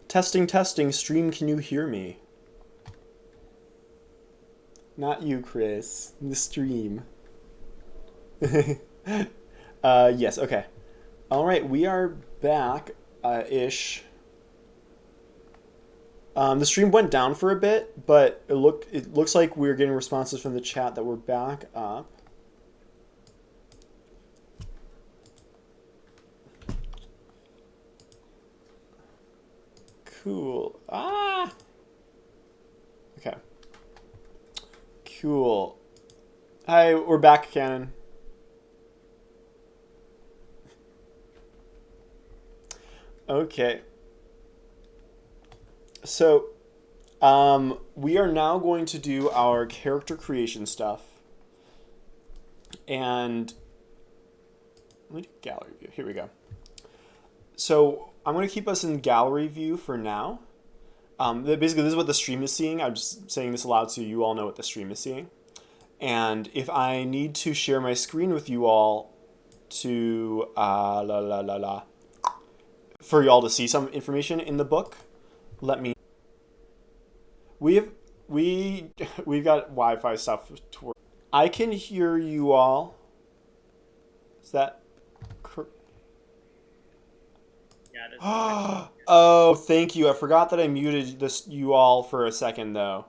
Testing, testing. Stream, can you hear me? Not you, Chris. The stream. Yes, okay. All right, we are back, ish. The stream went down for a bit, but it looks like we're getting responses from the chat that we're back up. Cool. Ah. Okay. Cool. Hi, we're back, Cannon. Okay. So, we are now going to do our character creation stuff. And let me do gallery view. Here we go. So, I'm going to keep us in gallery view for now. Basically, this is what the stream is seeing. I'm just saying this aloud so you all know what the stream is seeing. And if I need to share my screen with you all to for y'all to see some information in the book, let me. We've got Wi-Fi stuff to work. I can hear you all. Is that? Yeah. Oh, thank you. I forgot that I muted this you all for a second though,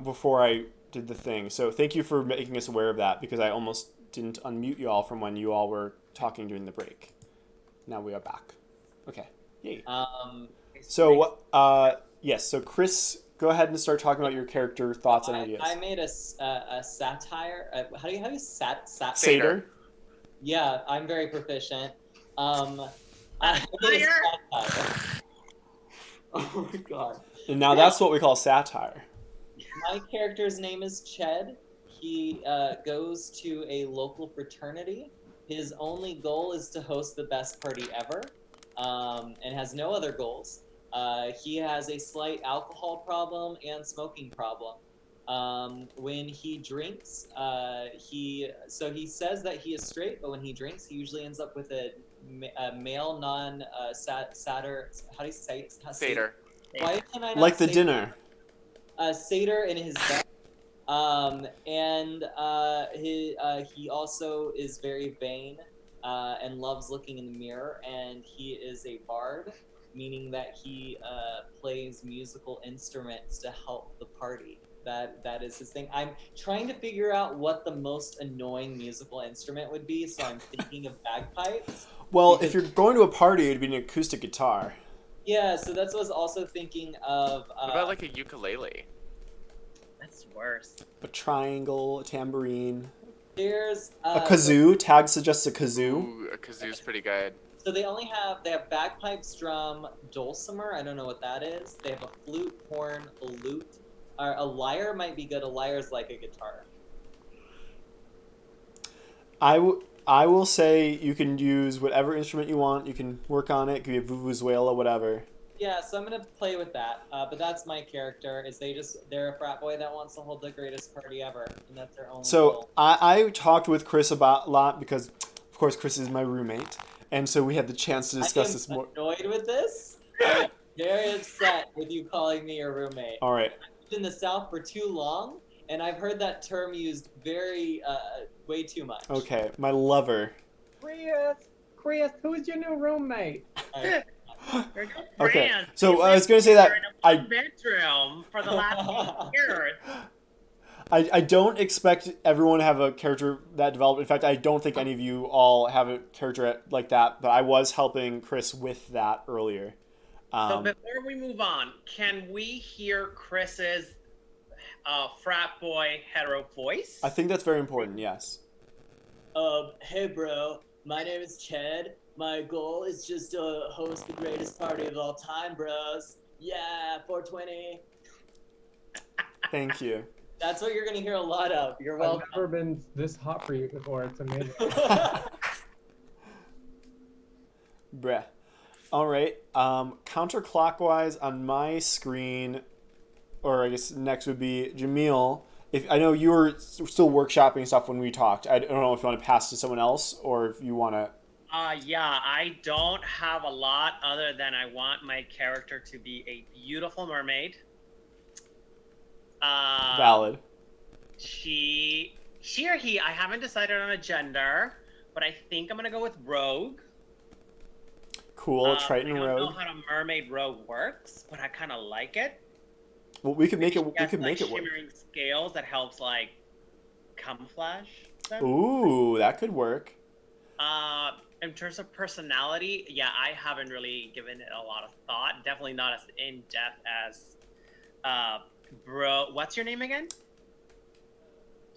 before I did the thing. So thank you for making us aware of that because I almost didn't unmute you all from when you all were talking during the break. Now we are back. Okay. Yay. So yes. So Chris, go ahead and start talking about your character thoughts and ideas. I made a satire. How do you Satyr? Yeah, I'm very proficient. I made a satire. Oh my god. And now that's what we call satire. My character's name is Ched. He goes to a local fraternity. His only goal is to host the best party ever, and has no other goals. He has a slight alcohol problem and smoking problem. When he drinks, he says that he is straight, but when he drinks, he usually ends up with a male satyr. How do you say it? Satyr. Why can I not like the say dinner? Satyr in his bed. He also is very vain and loves looking in the mirror, and he is a bard, meaning that he plays musical instruments to help the party. That is his thing. I'm trying to figure out what the most annoying musical instrument would be, so I'm thinking of bagpipes. Well, if you're going to a party, it'd be an acoustic guitar. Yeah, so that's what I was also thinking of. What about like a ukulele? That's worse. A triangle, a tambourine. There's a kazoo. Tag suggests a kazoo. Ooh, a kazoo's pretty good. So they have bagpipes, drum, dulcimer. I don't know what that is. They have a flute, horn, a lute. A lyre might be good. A lyre is like a guitar. I will say you can use whatever instrument you want. You can work on it. It could be a vuvuzela, whatever. Yeah, so I'm gonna play with that. But that's my character. They're a frat boy that wants to hold the greatest party ever, and that's their only goal. I talked with Chris about a lot because, of course, Chris is my roommate, and so we had the chance to discuss this more. Annoyed with this? I'm very upset with you calling me your roommate. All right. In the South for too long, and I've heard that term used way too much. Okay, my lover. Chris, who's your new roommate? Okay, so I was going to say that I bedroom for the last 8 years. I don't expect everyone to have a character that developed. In fact, I don't think any of you all have a character like that, but I was helping Chris with that earlier. So before we move on, can we hear Chris's frat boy hetero voice? I think that's very important, yes. Hey bro, my name is Ched. My goal is just to host the greatest party of all time, bros. Yeah, 420. Thank you. That's what you're gonna hear a lot of. You're welcome. I've never been this hot for you before. It's amazing. Bruh. All right. Counterclockwise on my screen, or I guess next would be Jamil. If I know you were still workshopping stuff when we talked, I don't know if you want to pass to someone else or if you want to Yeah, I don't have a lot other than I want my character to be a beautiful mermaid. Valid. She or he, I haven't decided on a gender, but I think I'm gonna go with rogue. Cool. Triton I don't know Rogue. how a mermaid rogue works, but I kind of like it. Well, we could make Maybe it. she We has, could like, make it work. shimmering scales that helps like camouflage them. Ooh, that could work. In terms of personality, yeah, I haven't really given it a lot of thought. Definitely not as in depth as, bro. What's your name again? Do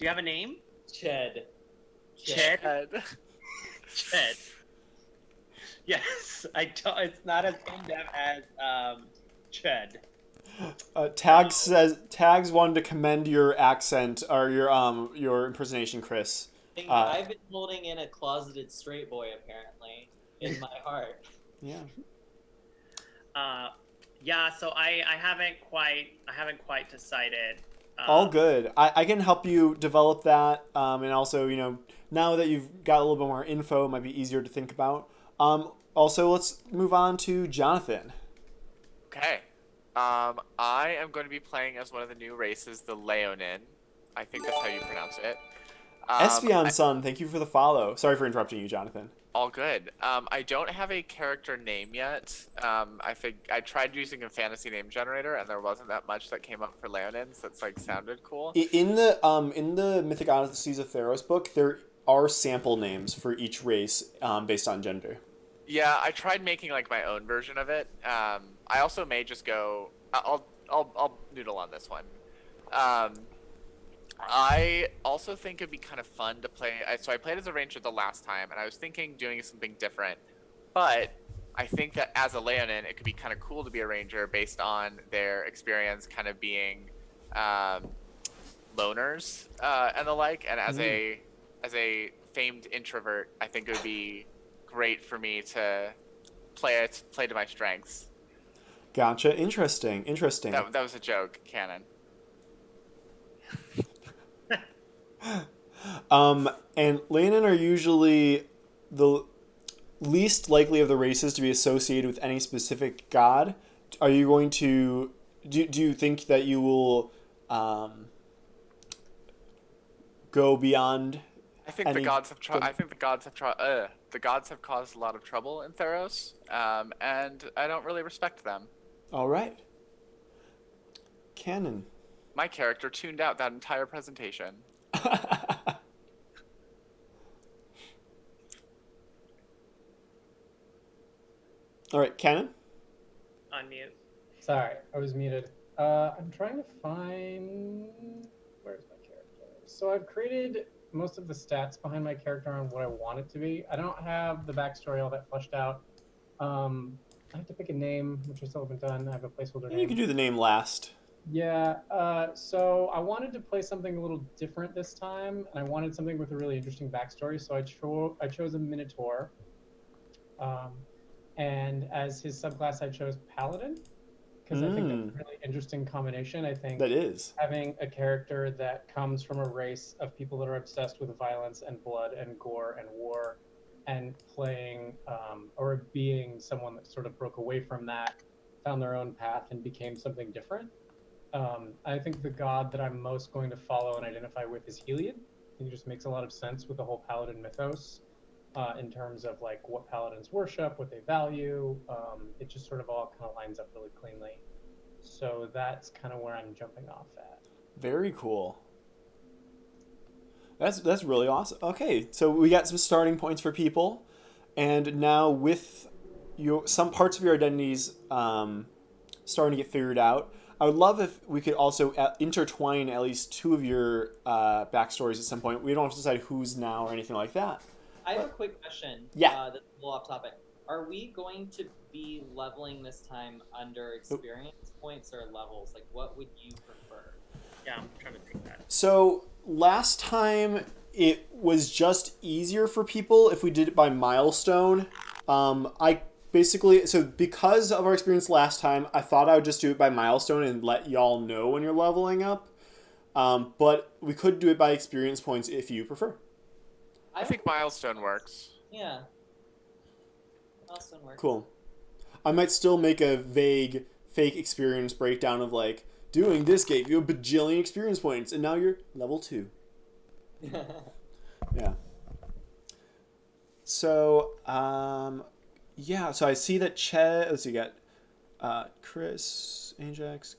you have a name? Ched. Ched. Head. Ched. Yes, I don't. It's not as in depth as Ched. Tags wanted to commend your accent or your impersonation, Chris. I've been holding in a closeted straight boy, apparently, in my heart. Yeah. Yeah. So I haven't quite decided. All good. I can help you develop that, and also, now that you've got a little bit more info, it might be easier to think about. Also, let's move on to Jonathan. Okay. I am going to be playing as one of the new races, the Leonin. I think that's how you pronounce it. Espeon Sun, thank you for the follow. Sorry for interrupting you, Jonathan. All good. I don't have a character name yet. I think I tried using a fantasy name generator, and there wasn't that much that came up for Leonins that's like sounded cool. In the Mythic Odysseys of Theros book, there are sample names for each race based on gender. Yeah, I tried making like my own version of it. I also may just go. I'll noodle on this one. I also think it'd be kind of fun to play. So I played as a ranger the last time, and I was thinking doing something different. But I think that as a Leonin, it could be kind of cool to be a ranger based on their experience, kind of being loners and the like. And as a famed introvert, I think it would be great for me to play to my strengths. Gotcha. Interesting. That was a joke, canon. And Leonin are usually the least likely of the races to be associated with any specific god. Are you going to do you think that you will go beyond? I think the gods have caused a lot of trouble in Theros, and I don't really respect them. All right. Canon. My character tuned out that entire presentation. All right, Canon. Unmute. Sorry, I was muted. I'm trying to find... Where's my character? So I've created most of the stats behind my character on what I want it to be. I don't have the backstory all that fleshed out. I have to pick a name, which I still haven't done. I have a placeholder name. You can do the name last. Yeah, so I wanted to play something a little different this time, and I wanted something with a really interesting backstory, so I chose a Minotaur. And as his subclass, I chose Paladin, because I think that's a really interesting combination. I think that is having a character that comes from a race of people that are obsessed with violence and blood and gore and war, and playing or being someone that sort of broke away from that, found their own path, and became something different. I think the god that I'm most going to follow and identify with is Heliod. I think it just makes a lot of sense with the whole Paladin mythos. In terms of like what paladins worship, what they value, it just sort of all kind of lines up really cleanly. So that's kind of where I'm jumping off at. very cool. That's really awesome. Okay, so we got some starting points for people, and now with some parts of your identities starting to get figured out, I would love if we could also intertwine at least two of your backstories at some point. We don't have to decide who's now or anything like that. I have a quick question. Yeah. That's a little off topic. Are we going to be leveling this time under experience points or levels? Like, what would you prefer? Yeah, I'm trying to think that. So last time it was just easier for people if we did it by milestone. Because of our experience last time, I thought I would just do it by milestone and let y'all know when you're leveling up. But we could do it by experience points if you prefer. I think milestone works. Yeah. Austin works. Cool. I might still make a vague fake experience breakdown of like, doing this gave you a bajillion experience points, and now you're level 2. Yeah. So, yeah, so I see that let's see, you got Chris, Ajax,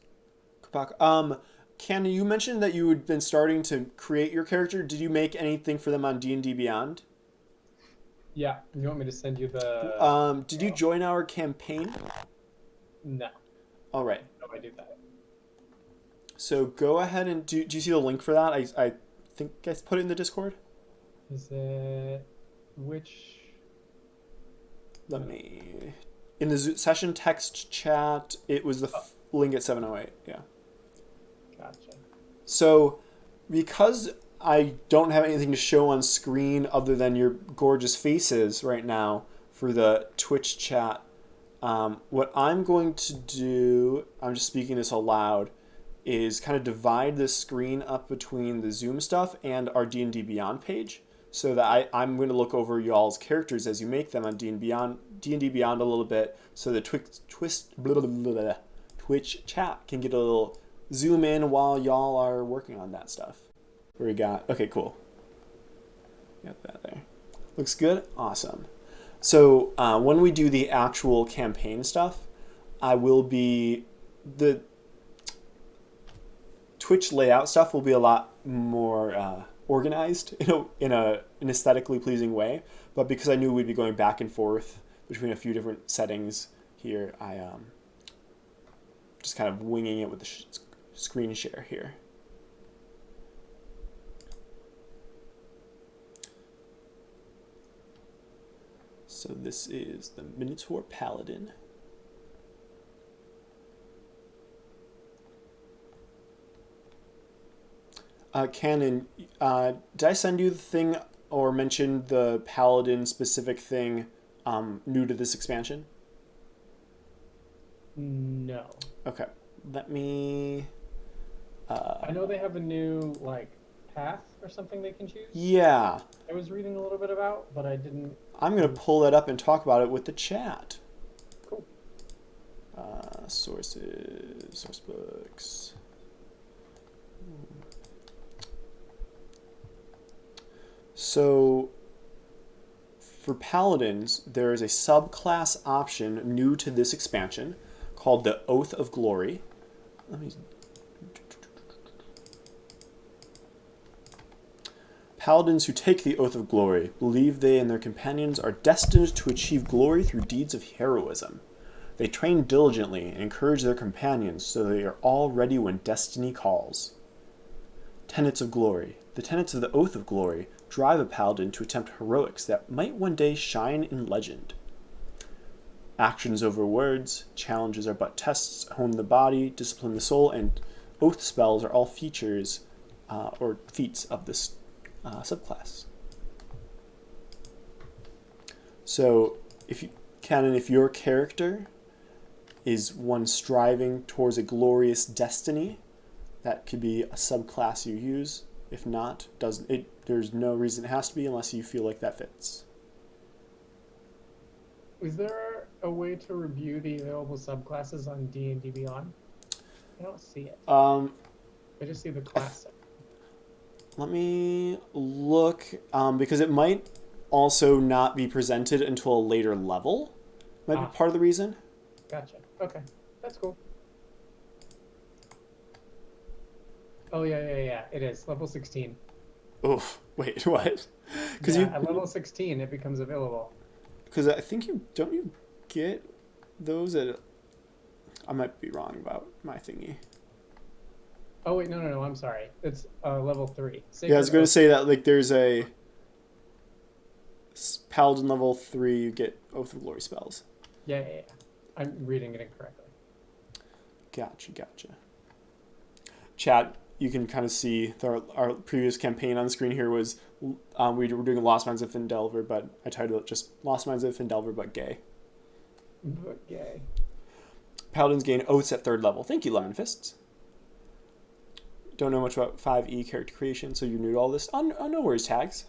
Kapak. Ken, you mentioned that you had been starting to create your character. Did you make anything for them on D&D Beyond? Yeah. You want me to send you the? Did you join our campaign? No. All right. No, I do that. So go ahead and do you see the link for that? I think I put it in the Discord. Is it which? Let me in the session text chat. It was the link at 708. Yeah. Gotcha. So because I don't have anything to show on screen other than your gorgeous faces right now for the Twitch chat, what I'm going to do, I'm just speaking this aloud, is kind of divide this screen up between the Zoom stuff and our D&D Beyond page, so that I'm going to look over y'all's characters as you make them on D&D Beyond a little bit, so the Twitch chat can get a little zoom in while y'all are working on that stuff. Where we got, okay, cool. Got that there. Looks good? Awesome. So when we do the actual campaign stuff, the Twitch layout stuff will be a lot more organized in an aesthetically pleasing way. But because I knew we'd be going back and forth between a few different settings here, I just kind of winging it with the screen share here. So this is the Minotaur Paladin. Canon, did I send you the thing or mention the Paladin specific thing new to this expansion? No. Okay, let me... I know they have a new, path or something they can choose. Yeah. I was reading a little bit about, but I didn't... I'm going to pull that up and talk about it with the chat. Cool. Sources, source books. So, for Paladins, there is a subclass option new to this expansion called the Oath of Glory. Paladins who take the Oath of Glory believe they and their companions are destined to achieve glory through deeds of heroism. They train diligently and encourage their companions so they are all ready when destiny calls. Tenets of Glory. The tenets of the Oath of Glory drive a paladin to attempt heroics that might one day shine in legend. Actions over words, challenges are but tests, hone the body, discipline the soul, and oath spells are all features or feats of this subclass. So, if your character is one striving towards a glorious destiny, that could be a subclass you use. If not, there's no reason it has to be unless you feel like that fits. Is there a way to review the available subclasses on D&D Beyond? I don't see it. I just see the class. Let me look, because it might also not be presented until a later level. Might be part of the reason. Gotcha. Okay. That's cool. Oh, yeah. It is. Level 16. Oh, wait, what? At level 16, it becomes available. Because I think don't you get those at... I might be wrong about my thingy. Oh, wait, no, I'm sorry. It's level 3. Yeah, I was going to say that, there's a Paladin level 3, you get Oath of Glory spells. Yeah. I'm reading it incorrectly. Gotcha. Chat, you can kind of see our previous campaign on the screen here was, we were doing Lost Minds of Findelver, but I titled it just Lost Minds of Findelver, but gay. But gay. Paladins gain oaths at 3rd level. Thank you, Lemon Fists. Don't know much about 5e character creation, so you're new to all this. Oh, no worries, Tags.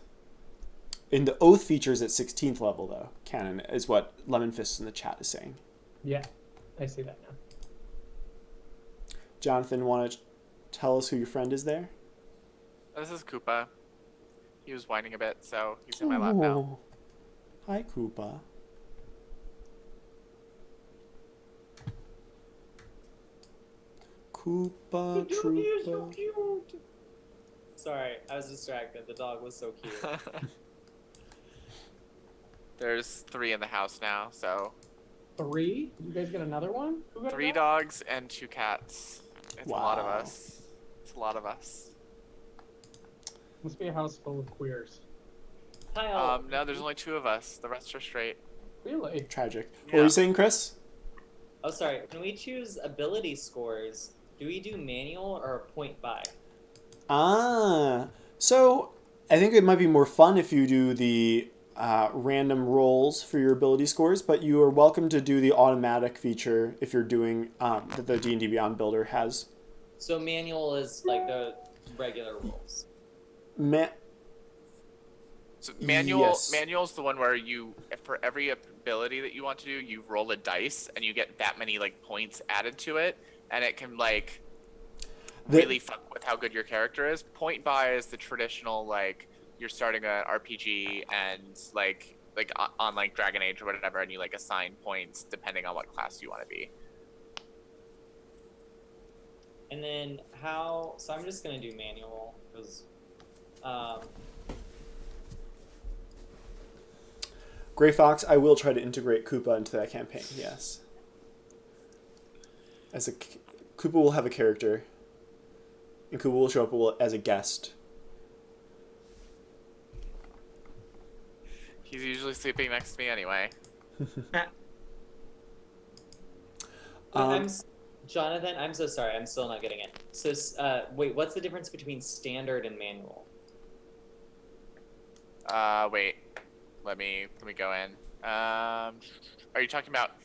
in the oath features at 16th level though. Canon is what Lemon Fist in the chat is saying. Yeah, I see that now. Jonathan, want to tell us who your friend is there? This is Koopa. He was whining a bit, so he's in my lap now. Oh. Hi, Koopa. Koopa Troopa. cute. Sorry, I was distracted. The dog was so cute. There's 3 in the house now, so 3? You guys get another one? Who got 3 a dog? dogs and 2 cats. It's a lot of Wow. us. It's a lot of us. Must be a house full of queers. Kyle, No, there's only 2 of us. The rest are straight. Really? Tragic. What Yeah. were you saying, Chris? oh sorry. When we choose ability scores, do we do manual or point buy? So I think it might be more fun if you do the random rolls for your ability scores, but you are welcome to do the automatic feature if you're doing that the D&D Beyond builder has. So manual is like the regular rules. So manual Yes. manual's the one where you, for every ability that you want to do, you roll a dice and you get that many like points added to it, and it can like really fuck with how good your character is. Point buy is the traditional like you're starting an RPG and like on like Dragon Age or whatever, and you like assign points depending on what class you want to be. And then how? So I'm just gonna do manual because. Gray Fox, I will try to integrate Koopa into that campaign, yes. Koopa will have a character, and Koopa will show up as a guest. He's usually sleeping next to me anyway. Jonathan, I'm so sorry. I'm still not getting it. So, wait, what's the difference between standard and manual? Wait. Let me go in. Are you talking about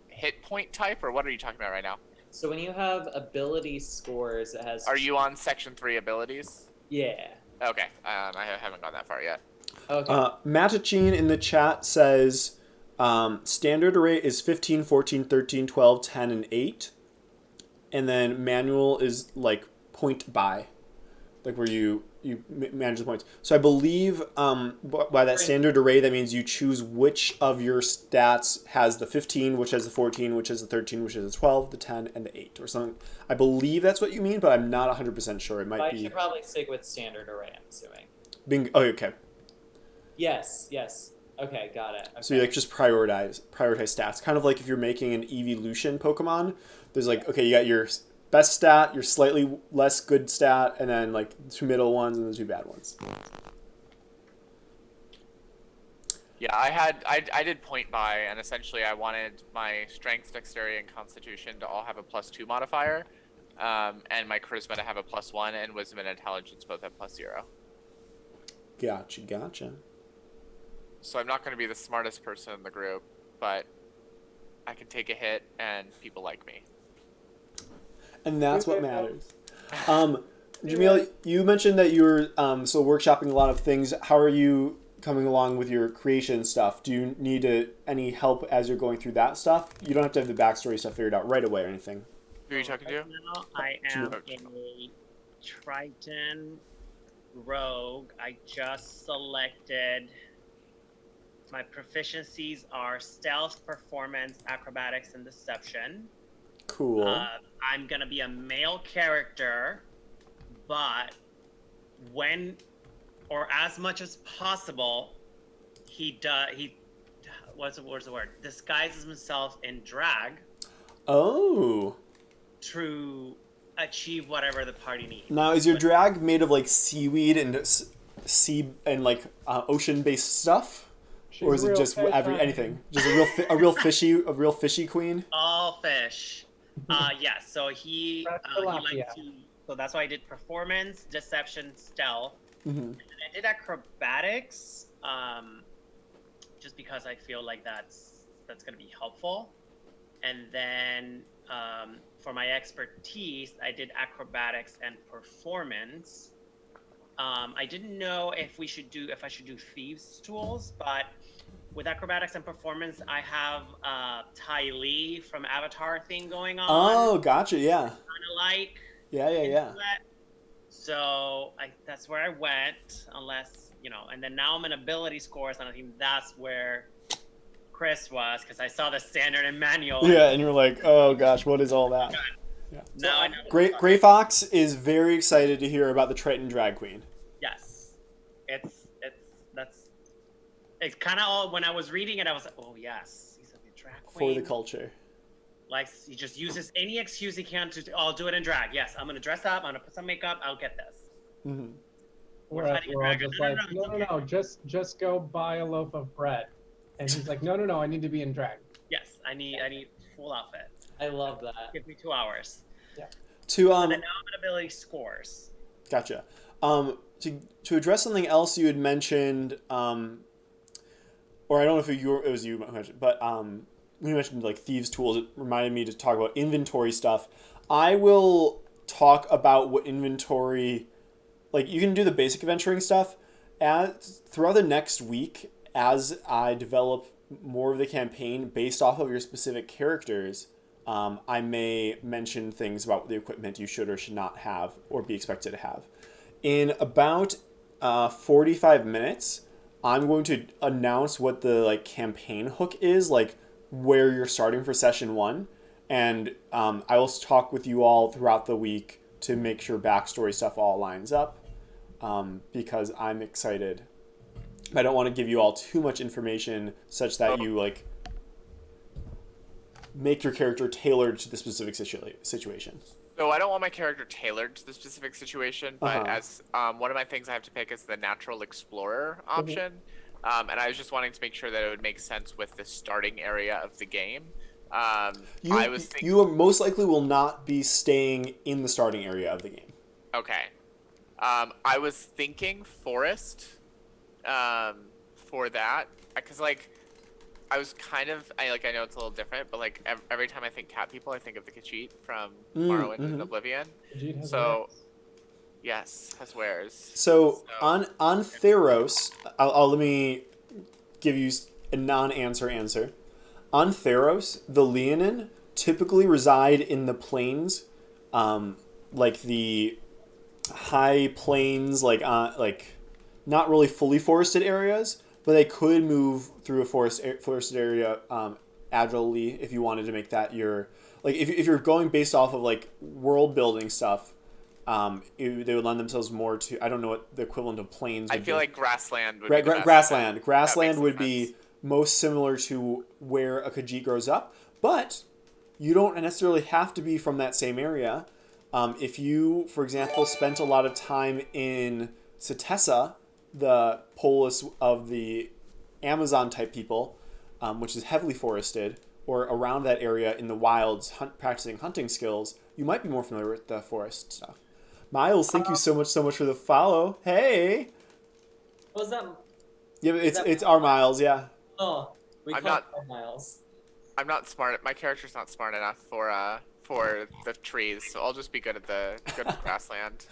hit point type, or what are you talking about right now? So when you have ability scores, it has. Are you on section 3 abilities? Yeah. Okay. I haven't gone that far yet. Okay. Matachine in the chat says standard array is 15, 14, 13, 12, 10, and 8. And then manual is like point buy, like where you manage the points. So I believe by that standard array, that means you choose which of your stats has the 15, which has the 14, which has the 13, which has the 12, the 10, and the 8 or something. I believe that's what you mean, but I'm not 100% sure. It might I be. should probably stick with standard array, I'm assuming. Oh, okay. Yes. Okay, got it. Okay. So you like just prioritize stats, kind of like if you're making an evolution Pokemon. There's like, okay, you got your best stat, your slightly less good stat, and then like the 2 middle ones and the 2 bad ones. Yeah, I did point buy, and essentially I wanted my strength, dexterity, and constitution to all have a +2 modifier, and my charisma to have a +1, and wisdom and intelligence both have +0. Gotcha. So I'm not going to be the smartest person in the group, but I can take a hit, and people like me. And that's what matters. Jamil, you mentioned that you were still workshopping a lot of things. How are you coming along with your creation stuff? Do you need any help as you're going through that stuff? You don't have to have the backstory stuff figured out right away or anything. Who are you talking to? Now I am a Triton rogue. I just selected. My proficiencies are stealth, performance, acrobatics, and deception. Cool. I'm gonna be a male character, but when or as much as possible, what's the word? Disguises himself in drag Oh. to achieve whatever the party needs. Now, is your drag made of like seaweed and sea and like ocean-based stuff? She's Or is a it real just fish, anything? Just a real fishy queen? All fish. Yeah. So he likes to. So that's why I did performance, deception, stealth, Mm-hmm. and I did acrobatics, just because I feel like that's gonna be helpful. And then for my expertise, I did acrobatics and performance. I didn't know if I should do thieves tools, but with acrobatics and performance, I have Ty Lee from Avatar thing going on. Oh, gotcha. Yeah. Kind of like Yeah. into it. So that's where I went, unless and then now I'm in ability scores, and I think that's where Chris was, because I saw the standard and manual. Yeah, and you're like, oh gosh, what is all that? Yeah. Now I know. Gray Fox is very excited to hear about the Triton Drag Queen. Yes, it's kind of all. When I was reading it, I was like, oh yes, he's a drag queen For the culture. Like, he just uses any excuse he can to, I'll do it in drag. Yes, I'm gonna dress up. I'm gonna put some makeup. I'll get this. Mm-hmm. We're all just like, no, just go buy a loaf of bread. And he's like, no, I need to be in drag. Yes, I need full outfit. I love that. Give me 2 hours. Yeah. And now I'm in ability scores. Gotcha. To address something else you had mentioned, or I don't know if it was you who mentioned, but when you mentioned like thieves tools, it reminded me to talk about inventory stuff. I will talk about what inventory, like you can do the basic adventuring stuff throughout the next week as I develop more of the campaign based off of your specific characters. I may mention things about the equipment you should or should not have or be expected to have. In about 45 minutes, I'm going to announce what the campaign hook is, like where you're starting for session 1, and I will talk with you all throughout the week to make sure backstory stuff all lines up, because I'm excited. I don't want to give you all too much information such that you make your character tailored to the specific situation. So I don't want my character tailored to the specific situation, but as one of my things I have to pick is the natural explorer option, and I was just wanting to make sure that it would make sense with the starting area of the game. You most likely will not be staying in the starting area of the game. Okay. I was thinking forest for that, because I was kind of I know it's a little different, but every time I think cat people, I think of the Khajiit from Morrowind and Oblivion. So yes, has wares. So on Theros, I'll let me give you a non-answer answer. On Theros, the Leonin typically reside in the plains, like the high plains, not really fully forested areas, but they could move through a forested area agilely if you wanted to make that your if you're going based off of world building stuff. They would lend themselves more to, I don't know what the equivalent of plains would be. I feel like grassland would be the best grassland. bet. Grassland would be most similar to where a Khajiit grows up, but you don't necessarily have to be from that same area. If you, for example, spent a lot of time in Setessa, the polis of the Amazon type people, which is heavily forested, or around that area in the wilds practicing hunting skills, you might be more familiar with the forest stuff. Miles, thank you so much for the follow. Hey. What was that? Yeah, it's our Miles, yeah. Oh, I'm call not it Miles. I'm not smart. My character's not smart enough for the trees, so I'll just be good at the grassland.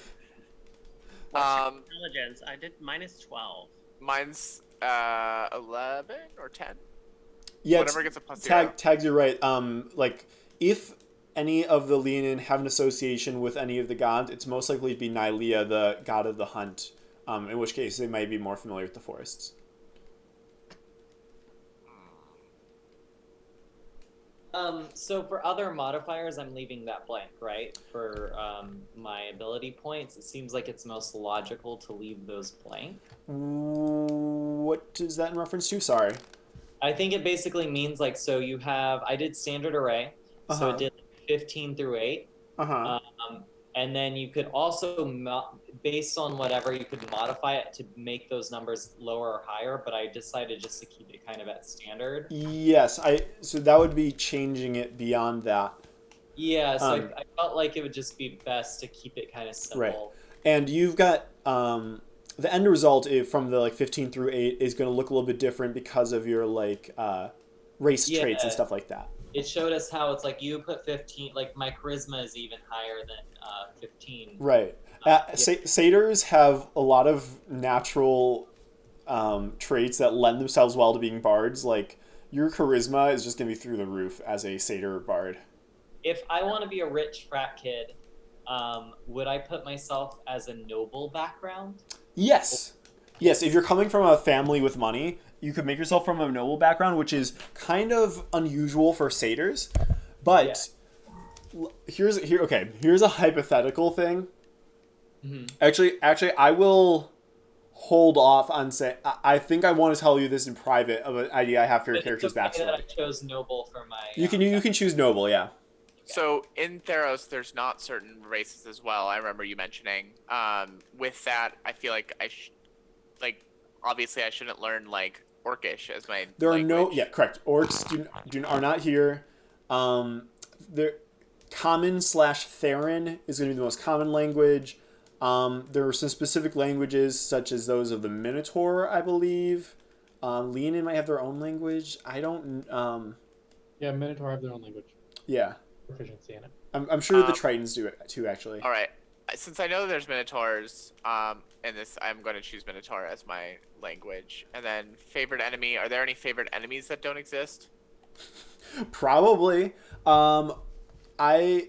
Intelligence. I did -12. Mine's 11 or 10. Yeah, whatever gets a plus 0. Tags, you're right. If any of the Leonin have an association with any of the gods, it's most likely to be Nylea, the god of the hunt. In which case, they might be more familiar with the forests. So for other modifiers, I'm leaving that blank, right? For my ability points, it seems like it's most logical to leave those blank. What is that in reference to? Sorry. I think it basically means so you have, I did standard array, so it did 15 through 8. And then you could also, based on whatever, you could modify it to make those numbers lower or higher, but I decided just to keep it kind of at standard. Yes, so that would be changing it beyond that. Yeah, so I felt like it would just be best to keep it kind of simple. Right. And you've got the end result from the 15 through 8 is going to look a little bit different because of your race traits and stuff like that. It showed us how it's you put 15, my charisma is even higher than 15. Right. Satyrs have a lot of natural traits that lend themselves well to being bards. Like, your charisma is just going to be through the roof as a satyr bard. If I want to be a rich frat kid, would I put myself as a noble background? Yes. Yes, if you're coming from a family with money, you could make yourself from a noble background, which is kind of unusual for satyrs. But here's a hypothetical thing. Mm-hmm. Actually, I will hold off on saying. I think I want to tell you this in private of an idea I have for your character's backstory. That I chose noble for my. You can choose noble, yeah. So in Theros, there's not certain races as well. I remember you mentioning. With that, I feel like obviously I shouldn't learn like Orcish as my. There are language. correct. Orcs are not here. There, common/Theran is going to be the most common language. There are some specific languages such as those of the Minotaur, I believe. Leonin might have their own language. I don't. Yeah, Minotaur have their own language. Yeah. Proficiency in it. I'm sure the Tritons do it too, actually. All right. Since I know there's Minotaurs, in this, I'm going to choose Minotaur as my language. And then favorite enemy. Are there any favorite enemies that don't exist? Probably. Let me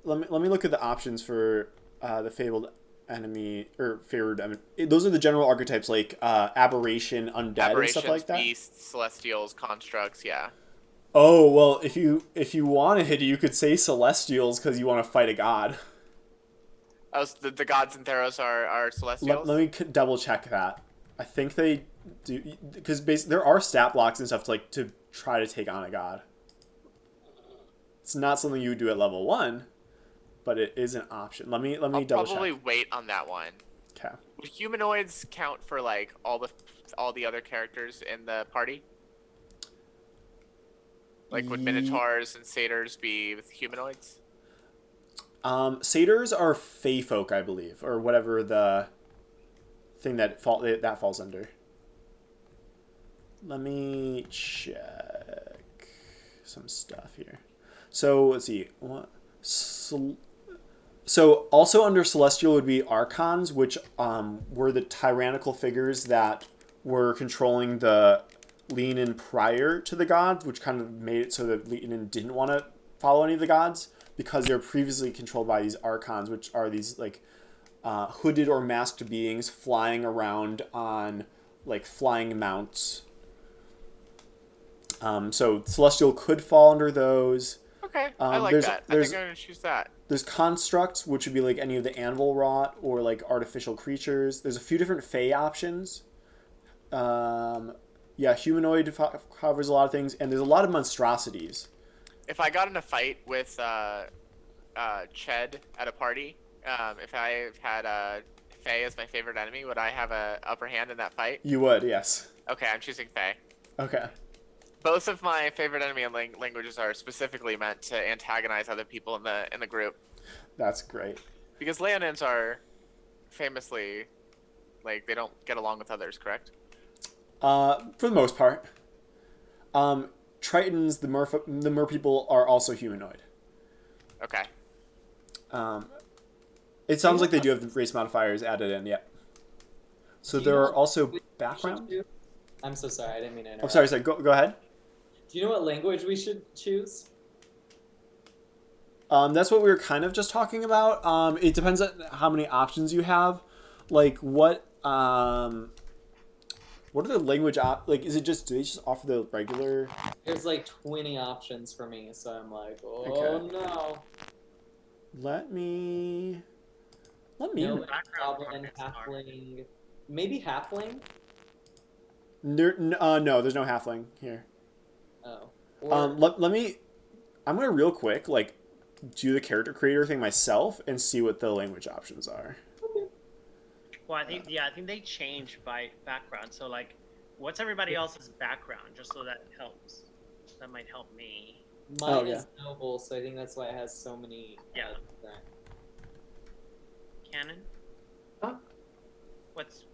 look at the options for the fabled enemy or favored enemy. Those are the general archetypes like aberration, undead, and stuff like that. Beasts, celestials, constructs. Yeah. Oh well, if you wanted, you could say celestials because you want to fight a god. Oh, so the gods in Theros are celestials? Let me double check that. I think they do because there are stat blocks and stuff to try to take on a god. It's not something you would do at level 1, but it is an option. Let me I'll double check. probably wait on that one. Okay. Would humanoids count for like all the other characters in the party? Like would Minotaurs and Satyrs be with humanoids? Satyrs are Fey folk, I believe, or whatever the thing that falls under. Let me check some stuff here. So let's see. So also under Celestial would be Archons, which were the tyrannical figures that were controlling the Leonin prior to the gods, which kind of made it so that Leonin didn't want to follow any of the gods because they were previously controlled by these Archons, which are these like hooded or masked beings flying around on like flying mounts. So Celestial could fall under those. Okay, I like that. I think I'm going to choose that. There's constructs, which would be like any of the anvil rot or like artificial creatures. There's a few different Fey options. Humanoid covers a lot of things, and there's a lot of monstrosities. If I got in a fight with Ched at a party, if I had Fey as my favorite enemy, would I have a upper hand in that fight? You would, yes. Okay, I'm choosing Fey. Okay. Both of my favorite enemy languages are specifically meant to antagonize other people in the group. That's great. Because Leonins are famously, like, they don't get along with others, correct? For the most part. Tritons, the mer people, are also humanoid. Okay. It sounds like they do have the race modifiers added in, yeah. So there are also background? I'm so sorry, I didn't mean to interrupt. Oh, sorry, go ahead. Do you know what language we should choose? That's what we were kind of just talking about. It depends on how many options you have. Like, what are the language is it just, do they just offer the regular? There's like 20 options for me, so I'm like, no. Let me. No, goblin, halfling, maybe halfling? No, there's no halfling here. Oh. Let me. I'm gonna real quick do the character creator thing myself and see what the language options are. Well, I think they change by background. So what's everybody else's background, just so that helps. That might help me. Mine is noble, so I think that's why it has so many. Canon. Huh?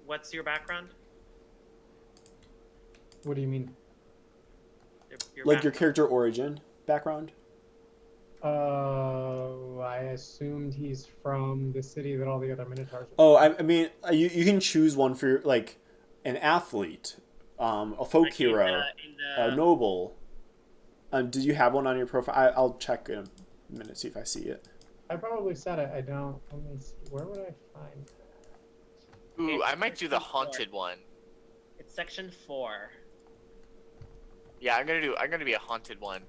What's your background? What do you mean? Your character origin background. I assumed he's from the city that all the other Minotaurs are Oh, from. I mean, you can choose one for like an athlete, a folk Like in hero, a the noble. Did you have one on your profile? I'll check in a minute, see if I see it. I probably said it. I don't. Let me see. Where would I find that? Ooh, It's I might do the section 4. haunted one. It's section 4. Yeah, I'm gonna be a haunted one.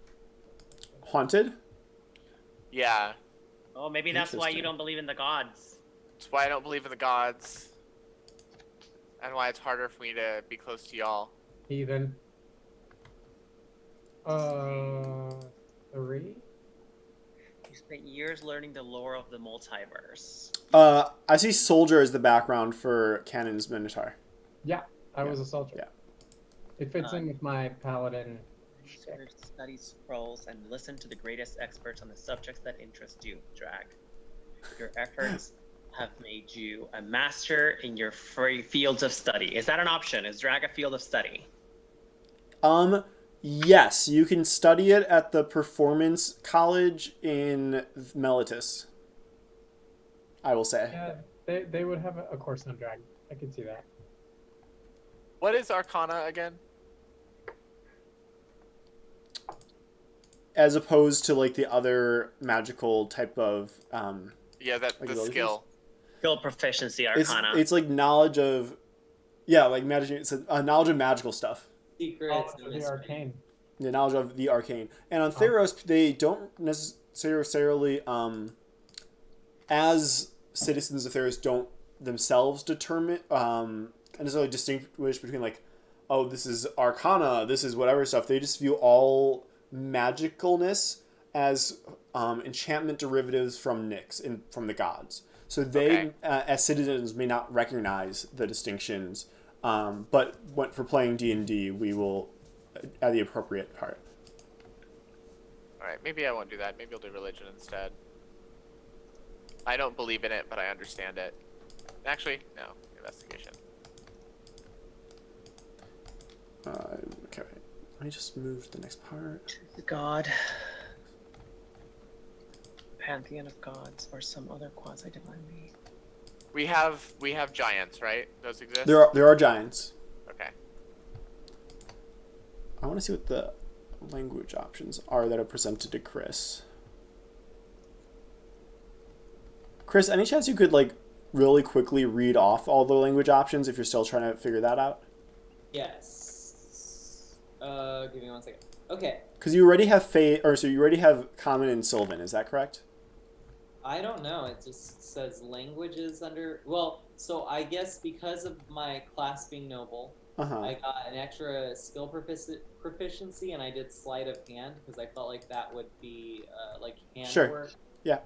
Haunted? Yeah. Oh, maybe that's why you Interesting. don't believe in the gods. That's why I don't believe in the gods. And why it's harder for me to be close to y'all. Heathen. 3. You spent years learning the lore of the multiverse. I see soldier as the background for Canon's Minotaur. Yeah, I Yeah. was a soldier. Yeah. It fits in with my paladin. Research, study scrolls, and listen to the greatest experts on the subjects that interest you, Drag. Your efforts have made you a master in your free fields of study. Is that an option? Is Drag a field of study? Yes, you can study it at the Performance College in Melitus. I will say. Yeah, they would have a course on drag. I could see that. What is Arcana again? As opposed to like the other magical type of Yeah, that Like the abilities? skill. Skill proficiency it's arcana. it's like knowledge of like magic. It's a knowledge of magical stuff. Secrets Knowledge and of the mystery. arcane. The knowledge of the arcane. And on Theros, they don't necessarily as citizens of Theros don't themselves determine necessarily distinguish between like, oh, this is arcana, this is whatever stuff. They just view all magicalness as enchantment derivatives from Nyx and from the gods. So they, Okay. as citizens, may not recognize the distinctions. But for playing D&D, we will add the appropriate part. Alright, maybe I won't do that. Maybe I'll do religion instead. I don't believe in it, but I understand it. Actually, no. Investigation. Okay, let me just move to the next part. The god. Pantheon of gods, or some other quasi-divine being. We have giants, right? Those exist? There are giants. Okay. I want to see what the language options are that are presented to Chris. Chris, any chance you could like really quickly read off all the language options if you're still trying to figure that out? Yes. Give me 1 second. Okay. Because you already have you already have Common and Sylvan, is that correct? I don't know. It just says languages under. Well, so I guess because of my class being noble, Uh-huh. I got an extra skill proficiency, and I did sleight of hand because I felt like that would be like handwork. Sure. Yeah.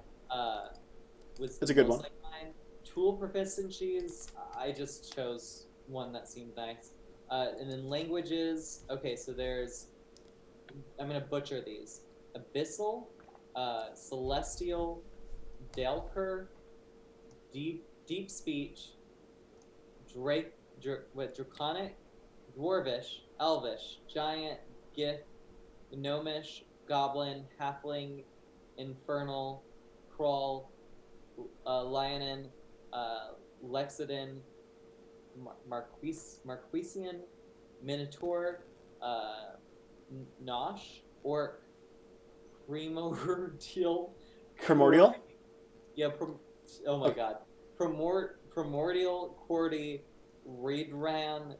Was That's the a good most one. like mine. Tool proficiencies, I just chose one that seemed nice. And then languages. Okay, so there's. I'm gonna butcher these. Abyssal, Celestial, Delker, Deep Speech, Draconic, Dwarvish, Elvish, Giant, Gith, Gnomish, Goblin, Halfling, Infernal, Crawl, Lionin, Lexidin, Marquisian, Minotaur, Nosh, Orc, Primordial. Primordial? Yeah, oh my god. Primordial, Cordy, Reedran,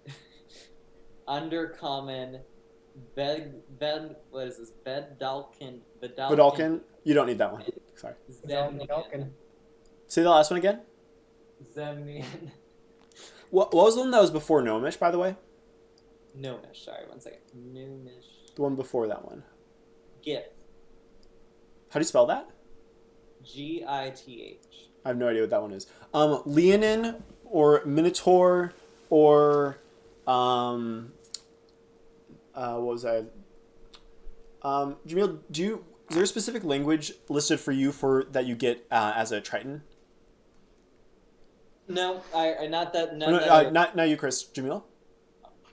Undercommon, what is this? Vidalkin? You don't need that one. Sorry. Zemnian. Say the last one again. Zemnian. What was the one that was before Gnomish, by the way? Gnomish, sorry, 1 second. Gnomish. The one before that one. Gith. How do you spell that? Gith. I have no idea what that one is. Leonin or Minotaur or what was I? Jamil, is there a specific language listed for you that you get as a Triton? No, I not that. None No, that not you, Chris. Jamil.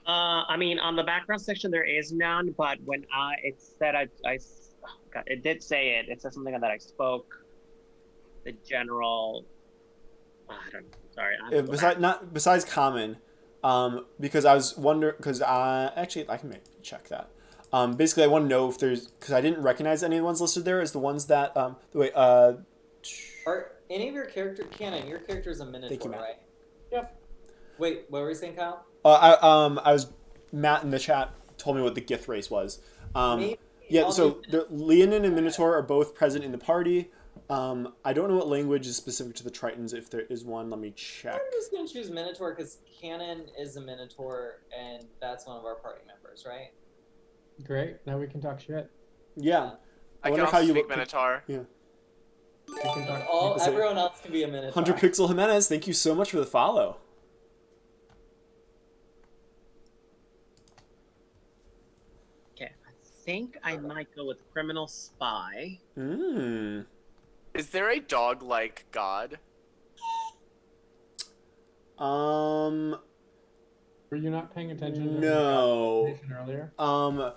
I mean, on the background section there is none, but when it said I God, it did say it. It said something that I spoke. The general. I don't know. Sorry. I have to go back. Besides common, because I was wondering because actually I can maybe check that. Basically, I want to know if there's because I didn't recognize any of the ones listed there as the ones that wait Are any of your character canon? Your character is a minotaur, Matt. right? Yep. Wait, what were you saying, Kyle? I was Matt in the chat told me what the Gith race was. Maybe Yeah, I'll so do- Leonin and Minotaur are both present in the party. I don't know what language is specific to the Tritons. If there is one, let me check. I'm just gonna choose Minotaur because Canon is a Minotaur, and that's one of our party members, right? Great. Now we can talk shit. Yeah, I can wonder also how you speak look- Minotaur. Yeah, We can talk. All say- everyone else can be a Minotaur. 100 Pixel Jimenez. Thank you so much for the follow. Okay, I think I might go with criminal spy. Hmm. Is there a dog-like god? Um. Were you not paying attention to No. the conversation earlier?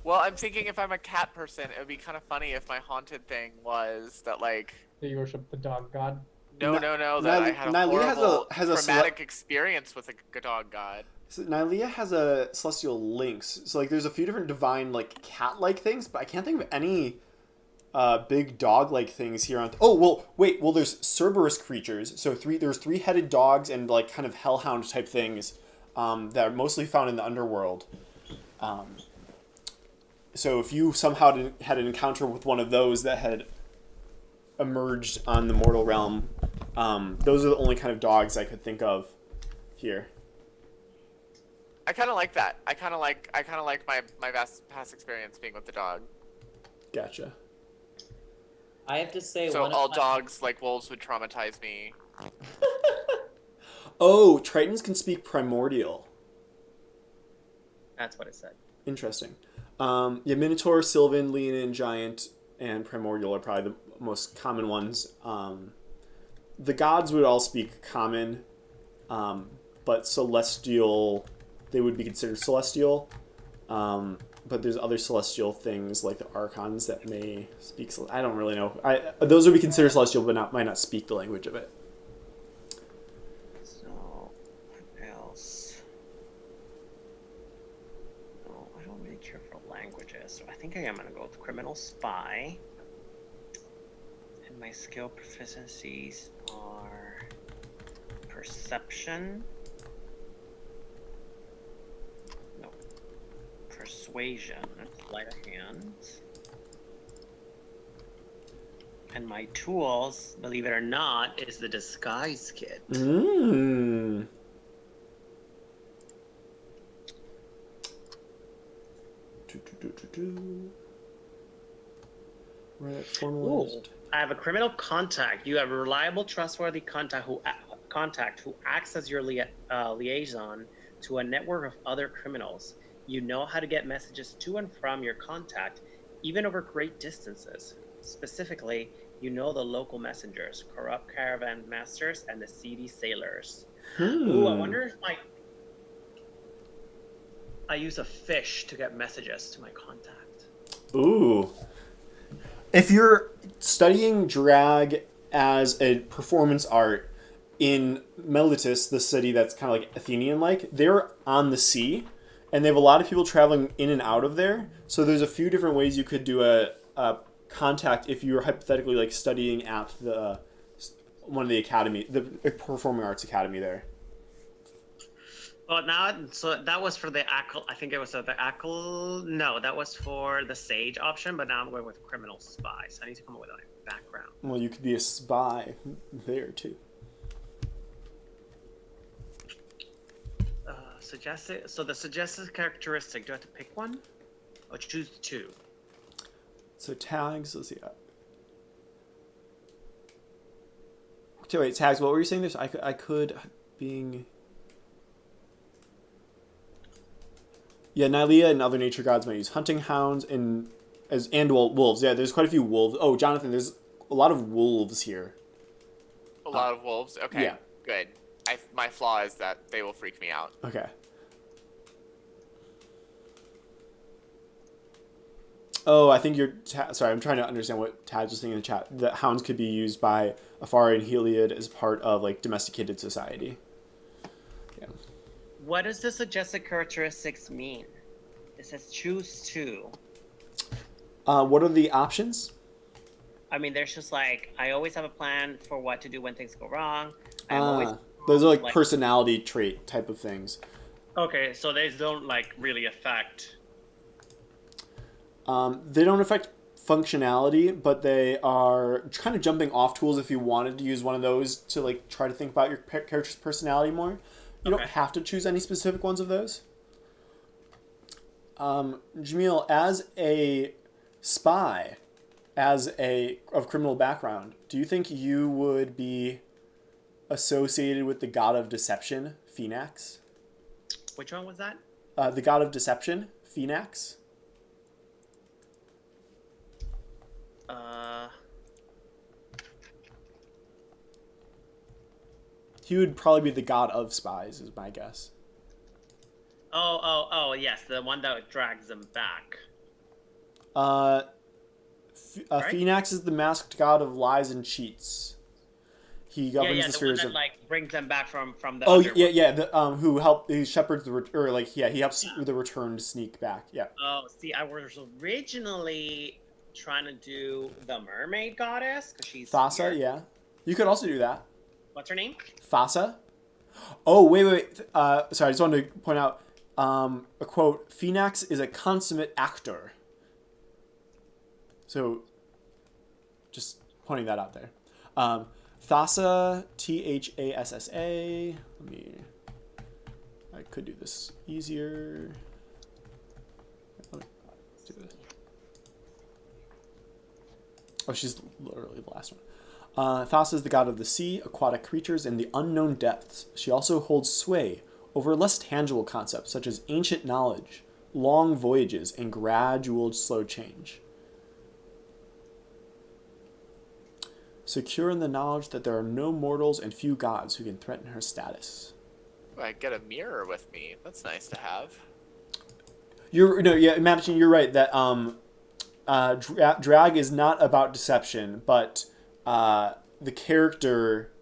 Well, I'm thinking if I'm a cat person, it would be kind of funny if my haunted thing was that, like, That you worship the dog god? no, that I had a Nylia horrible has a traumatic experience with a dog god. So Nylea has a celestial lynx. So like, there's a few different divine like cat-like things, but I can't think of any big dog-like things here on. Oh well, wait. Well, there's Cerberus creatures. So there's three-headed dogs and like kind of hellhound type things that are mostly found in the underworld. So if you somehow had an encounter with one of those that had emerged on the mortal realm, those are the only kind of dogs I could think of here. I kind of like that. I kind of like my past experience being with the dog. Gotcha. I have to say, So one all of my... dogs like wolves would traumatize me. Oh, Tritons can speak primordial. That's what it said. Interesting. Yeah, Minotaur, Sylvan, Leonin, Giant, and Primordial are probably the most common ones. The gods would all speak common, but Celestial, they would be considered Celestial. But there's other Celestial things like the Archons that may speak. I don't really know. Those would be considered Celestial, but might not speak the language of it. So, what else? No, I don't really care for languages, so I think I am gonna go with criminal spy. And my skill proficiencies are perception. No. Persuasion, sleight of hand. And my tools, believe it or not, is the disguise kit. Mmm. Where that formalized. I have a criminal contact. You have a reliable, trustworthy contact who acts as your liaison to a network of other criminals. You know how to get messages to and from your contact, even over great distances. Specifically, you know the local messengers, corrupt caravan masters, and the seedy sailors. Ooh, I wonder if I use a fish to get messages to my contact. Ooh. If you're studying drag as a performance art in Meletis, the city that's kind of like Athenian-like, they're on the sea, and they have a lot of people traveling in and out of there. So there's a few different ways you could do a contact if you were hypothetically like studying at the one of the academy, the performing arts academy there. Well, so that was for the ACL. I think it was the ACL. No, that was for the Sage option. But now I'm going with criminal spy. So I need to come up with a background. Well, you could be a spy there too. Suggested. So the suggested characteristic. Do I have to pick one, or choose two? So tags. Let's see. Okay, wait. Tags. What were you saying? This I could being. Yeah, Nylea and other nature gods might use hunting hounds and wolves. Yeah, there's quite a few wolves. Oh, Jonathan, there's a lot of wolves here. A lot of wolves? Okay, yeah. Good. My flaw is that they will freak me out. Okay. Oh, I think you're. Sorry, I'm trying to understand what Tad's was saying in the chat. That hounds could be used by Afari and Heliod as part of like domesticated society. Yeah. What does the suggested characteristics mean? It says choose two. What are the options? I mean, there's just like, I always have a plan for what to do when things go wrong. I'm always Those are like personality trait type of things. Okay, so they don't like really affect. They don't affect functionality, but they are kind of jumping off tools if you wanted to use one of those to like try to think about your character's personality more. You don't have to choose any specific ones of those. Jamil, as a spy, of criminal background, do you think you would be associated with the god of deception, Phoenix? Which one was that? The god of deception, Phoenix. He would probably be the god of spies, is my guess. Oh, yes, the one that drags them back. Right? Phoenix is the masked god of lies and cheats. He governs the spheres one that, of like brings them back from the. Oh underworld. yeah. Who shepherds he helps the returned sneak back. Yeah. Oh, see, I was originally trying to do the mermaid goddess because she's Thassa, here. yeah. You could also do that. What's her name? Thassa. Oh wait. Sorry, I just wanted to point out a quote. Phoenix is a consummate actor. So, just pointing that out there. Thassa, Thassa. I could do this easier. Let me do this. Oh, she's literally the last one. Thassa is the god of the sea, aquatic creatures, and the unknown depths. She also holds sway over less tangible concepts such as ancient knowledge, long voyages, and gradual slow change. Secure in the knowledge that there are no mortals and few gods who can threaten her status. I get a mirror with me. That's nice to have. Imagine you're right that drag is not about deception, but the character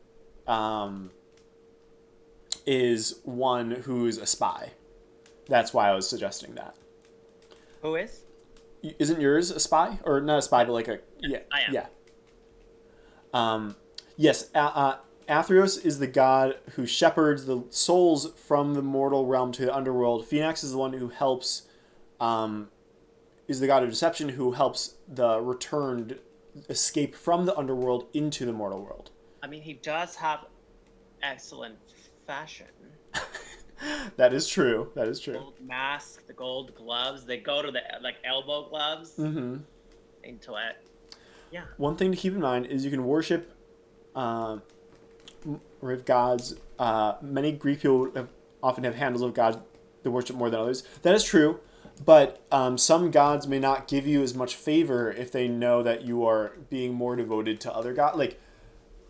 is one who's a spy. That's why I was suggesting that. Who is? Isn't yours a spy? Or not a spy, but like a... Yeah. I am. Yeah. Yes, Athreos is the god who shepherds the souls from the mortal realm to the underworld. Phoenix is the one who helps... is the god of deception who helps the returned escape from the underworld into the mortal world. I mean, he does have excellent fashion. That is true. That is true. Gold mask, the gold gloves. They go to the like elbow gloves. Mm-hmm. Into it. Yeah. One thing to keep in mind is you can worship gods. Many Greek people often have handles of gods that worship more than others. That is true. But some gods may not give you as much favor if they know that you are being more devoted to other gods. Like,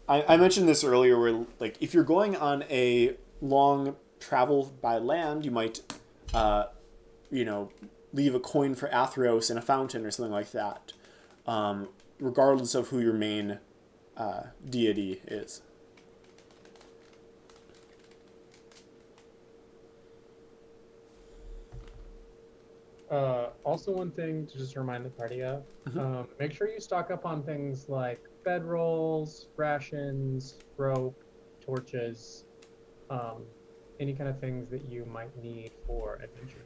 I mentioned this earlier where, like, if you're going on a long travel by land, you might, leave a coin for Athreos in a fountain or something like that, regardless of who your main deity is. Also, one thing to just remind the party of, make sure you stock up on things like bedrolls, rations, rope, torches, any kind of things that you might need for adventure.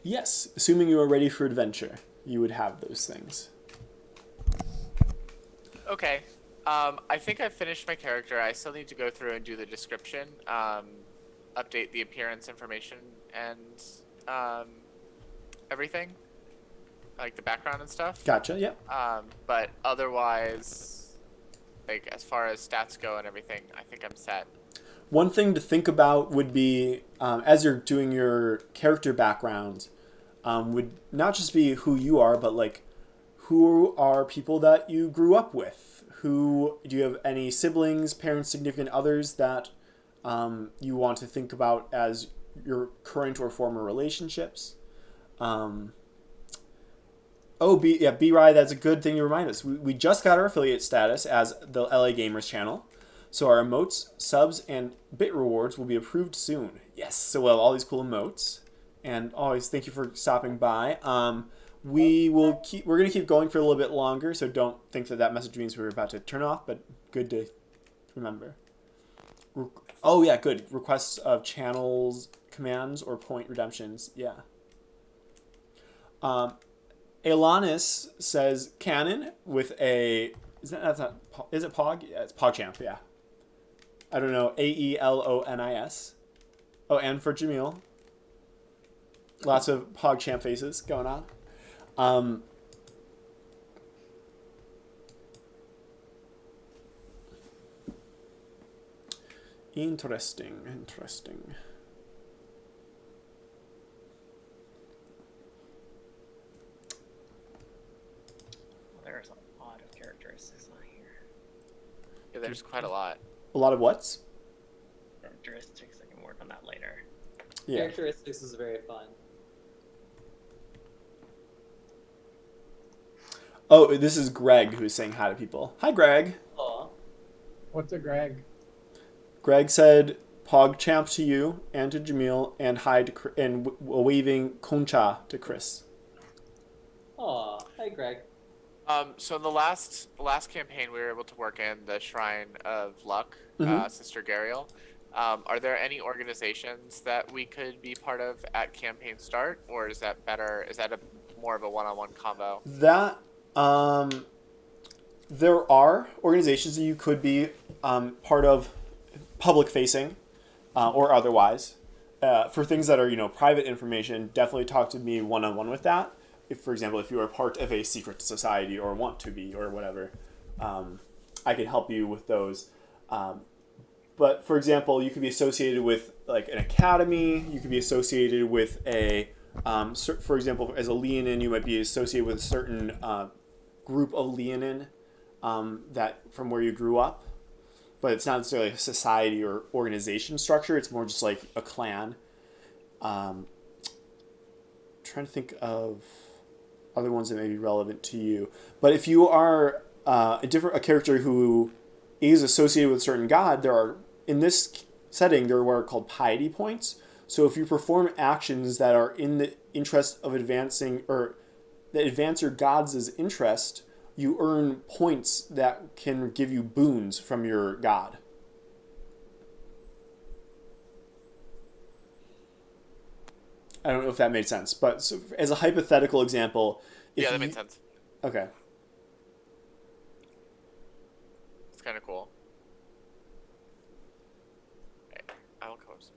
Yes, assuming you are ready for adventure, you would have those things. Okay. I think I finished my character. I still need to go through and do the description, update the appearance information, and everything, like the background and stuff. Gotcha. Yeah. But otherwise, like as far as stats go and everything, I think I'm set. One thing to think about would be, as you're doing your character background, would not just be who you are, but like who are people that you grew up with. Do you have any siblings, parents, significant others that you want to think about as your current or former relationships? Oh, B-Rye, that's a good thing to remind us. We just got our affiliate status as the LA Gamers channel. So our emotes, subs, and bit rewards will be approved soon. Yes, so we'll have all these cool emotes. And always thank you for stopping by. We're gonna keep going for a little bit longer, so don't think that message means we're about to turn off, but good to remember. Oh yeah, good. Requests of channels, commands, or point redemptions. Yeah. Alanis says canon with a is it Pog? Yeah, it's PogChamp. Yeah. I don't know. AELONIS. Oh, and for Jamil. Lots of PogChamp faces going on. Interesting. There's a lot of characteristics on here. Yeah, there's quite a lot. A lot of what's? Characteristics, I can work on that later. Yeah. Characteristics is very fun. Oh, this is Greg who's saying hi to people. Hi, Greg. Aw. What's a Greg? Greg said PogChamp to you and to Jamil and hi to and waving Concha to Chris. Aw. Hi, Greg. So in the last campaign, we were able to work in the Shrine of Luck, Mhm. Sister Gariel. Are there any organizations that we could be part of at campaign start, or is that better? Is that more of a one-on-one combo? That there are organizations that you could be part of, public facing or otherwise. For things that are private information, definitely talk to me one-on-one with that. If, for example, if you are part of a secret society or want to be or whatever, I can help you with those. But for example, you could be associated with like an academy. You could be associated with a, for example, as a Leonin, you might be associated with a certain group of Leonin that from where you grew up. But it's not necessarily a society or organization structure. It's more just like a clan. Trying to think of other ones that may be relevant to you. But if you are a character who is associated with a certain god, there are, in this setting, there are what are called piety points. So if you perform actions that are in the interest of advancing, or that advance your god's interest, you earn points that can give you boons from your god. I don't know if that made sense, but so as a hypothetical example, Yeah, that makes sense. Okay. It's kind of cool. Okay, I will close.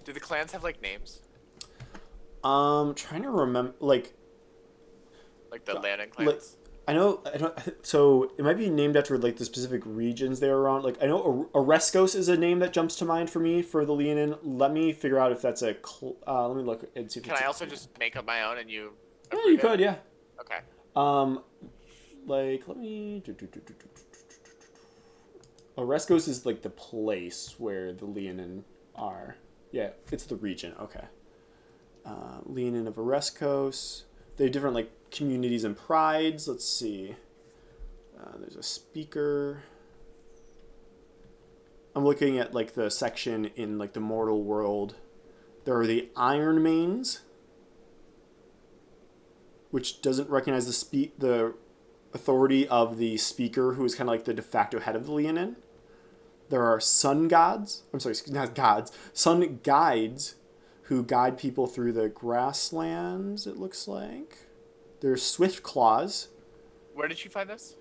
Do the clans have like names? Trying to remember, like Like the Lannan clans? I know, so it might be named after like the specific regions they're around. Like I know Oreskos is a name that jumps to mind for me for the Leonin. Let me figure out if that's a. Let me look and see if. Can I also just make up my own and you? Yeah, you could. Yeah. Okay. Like let me. Oreskos is like the place where the Leonin are. Yeah, it's the region. Okay. Leonin of Oreskos. They have different like communities and prides. Let's see. There's a speaker. I'm looking at like the section in like the mortal world. There are the Iron Mains, which doesn't recognize the authority of the speaker, who is kind of like the de facto head of the Leonin. There are sun gods. I'm sorry, not gods. Sun guides, who guide people through the grasslands. It looks like. There's Swift Claws. Where did you find this?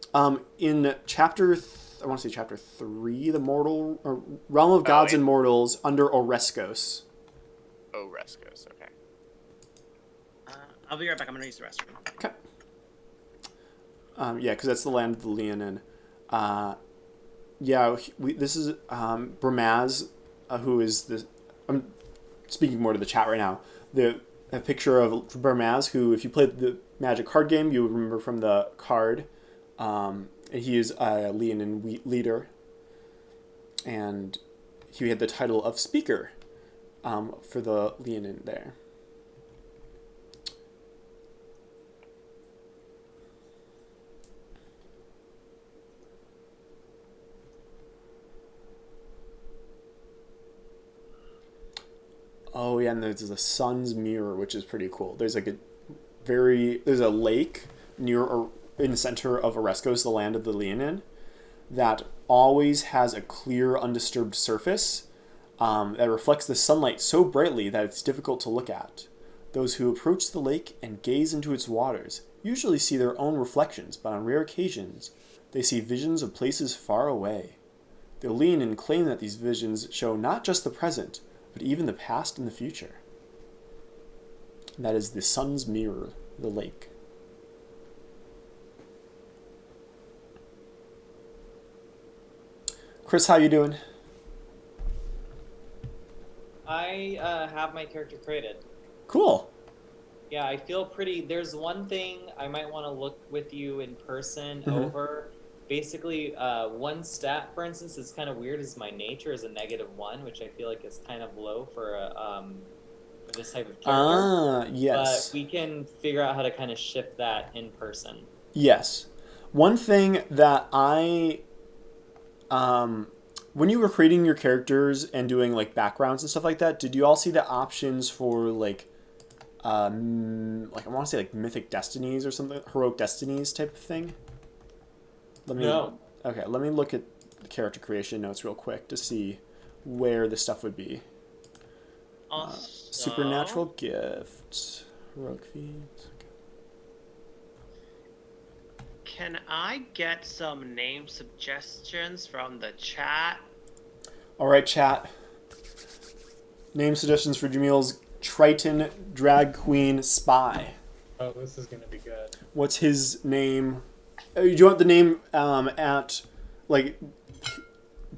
In chapter, I want to say chapter 3, the mortal realm of gods and mortals under Oreskos. Oreskos, okay. I'll be right back. I'm gonna use the restroom. Okay. Yeah, because that's the land of the Leonin. This is Bramaz, who is the. I'm speaking more to the chat right now. A picture of Bramaz, who, if you played the Magic card game, you would remember from the card. And he is a Leonin leader. And he had the title of Speaker. for the Leonin there. Oh yeah, and there's the sun's mirror, which is pretty cool. There's like there's a lake near in the center of Oreskos, the land of the Leonin, that always has a clear, undisturbed surface that reflects the sunlight so brightly that it's difficult to look at. Those who approach the lake and gaze into its waters usually see their own reflections, but on rare occasions, they see visions of places far away. The Leonin claim that these visions show not just the present, but even the past and the future. And that is the sun's mirror, the lake. Chris, how you doing? I have my character created. Cool. Yeah, I feel pretty. There's one thing I might want to look with you in person over. Basically, one stat, for instance, is kind of weird. Is my nature is a -1, which I feel like is kind of low for this type of character. Ah, yes. But we can figure out how to kind of shift that in person. Yes. One thing that when you were creating your characters and doing like backgrounds and stuff like that, did you all see the options for like I want to say like mythic destinies or something, heroic destinies type of thing? No. Okay, let me look at the character creation notes real quick to see where the stuff would be. Supernatural gifts, heroic feats. Okay. Can I get some name suggestions from the chat? All right, chat. Name suggestions for Jamil's Triton Drag Queen Spy. Oh, this is gonna be good. What's his name? Do you want the name at like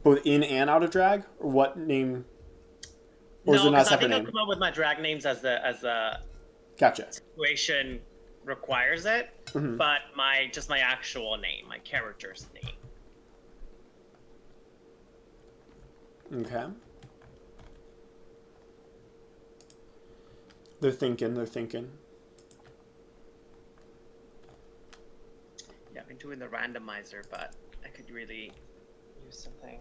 both in and out of drag, or what name? Or is it not a I separate think I'll name? come up with my drag names as the Gotcha. situation requires it, Mhm. but just my actual name, my character's name. Okay. They're thinking. Yeah, I've been doing the randomizer, but I could really use something.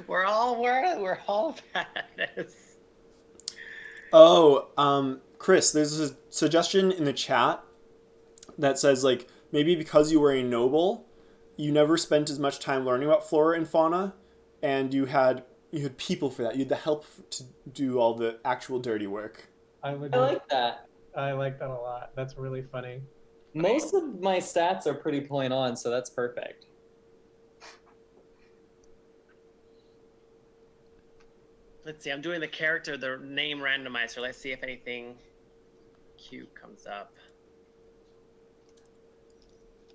we're all bad at this. Oh, Chris, there's a suggestion in the chat that says like maybe because you were a noble, you never spent as much time learning about flora and fauna, and you had people for that. You had the help to do all the actual dirty work. I like that. I like that a lot. That's really funny. Most of my stats are pretty point on, so that's perfect. Let's see, I'm doing the name randomizer. Let's see if anything cute comes up.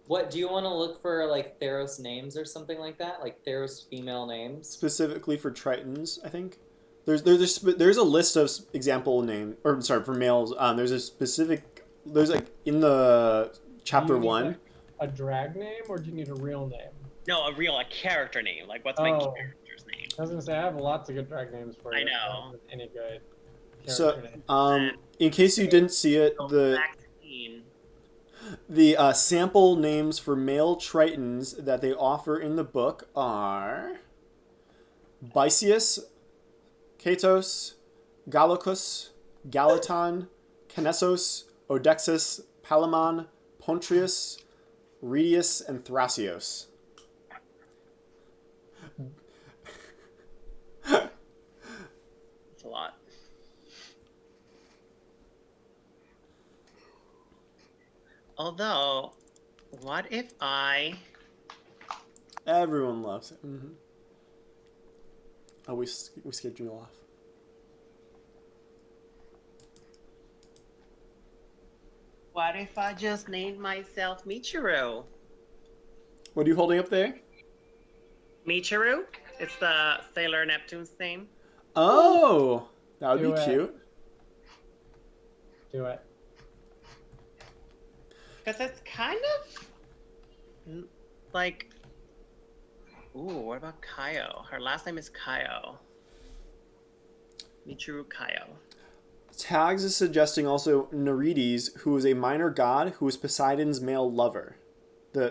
What do you want to look for, like Theros names or something like that? Like Theros female names? Specifically for Tritons, I think. There's a list of example name, or sorry, for males. There's a specific. There's like in the chapter Do you need, 1. like, a drag name, or do you need a real name? No, a character name. Like, what's my character's name? I was gonna say I have lots of good drag names for you. I know. Any good So, character name. in case you didn't see it, the sample names for male Tritons that they offer in the book are Bysius, Katos, Gallicus, Galaton, Kinessos, Odexus, Palamon, Pontrius, Redius, and Thrasios. It's a lot. Although, what if I... Everyone loves it. Mm-hmm. Oh, we scared you off. What if I just named myself Michiru? What are you holding up there? Michiru? It's the Sailor Neptune's name. Oh, that would Do be it. cute. Do it. Because it's kind of Like, ooh, what about Kaio? Her last name is Kaio. Michiru Kaio. Tags is suggesting also Nereides, who is a minor god who is Poseidon's male lover.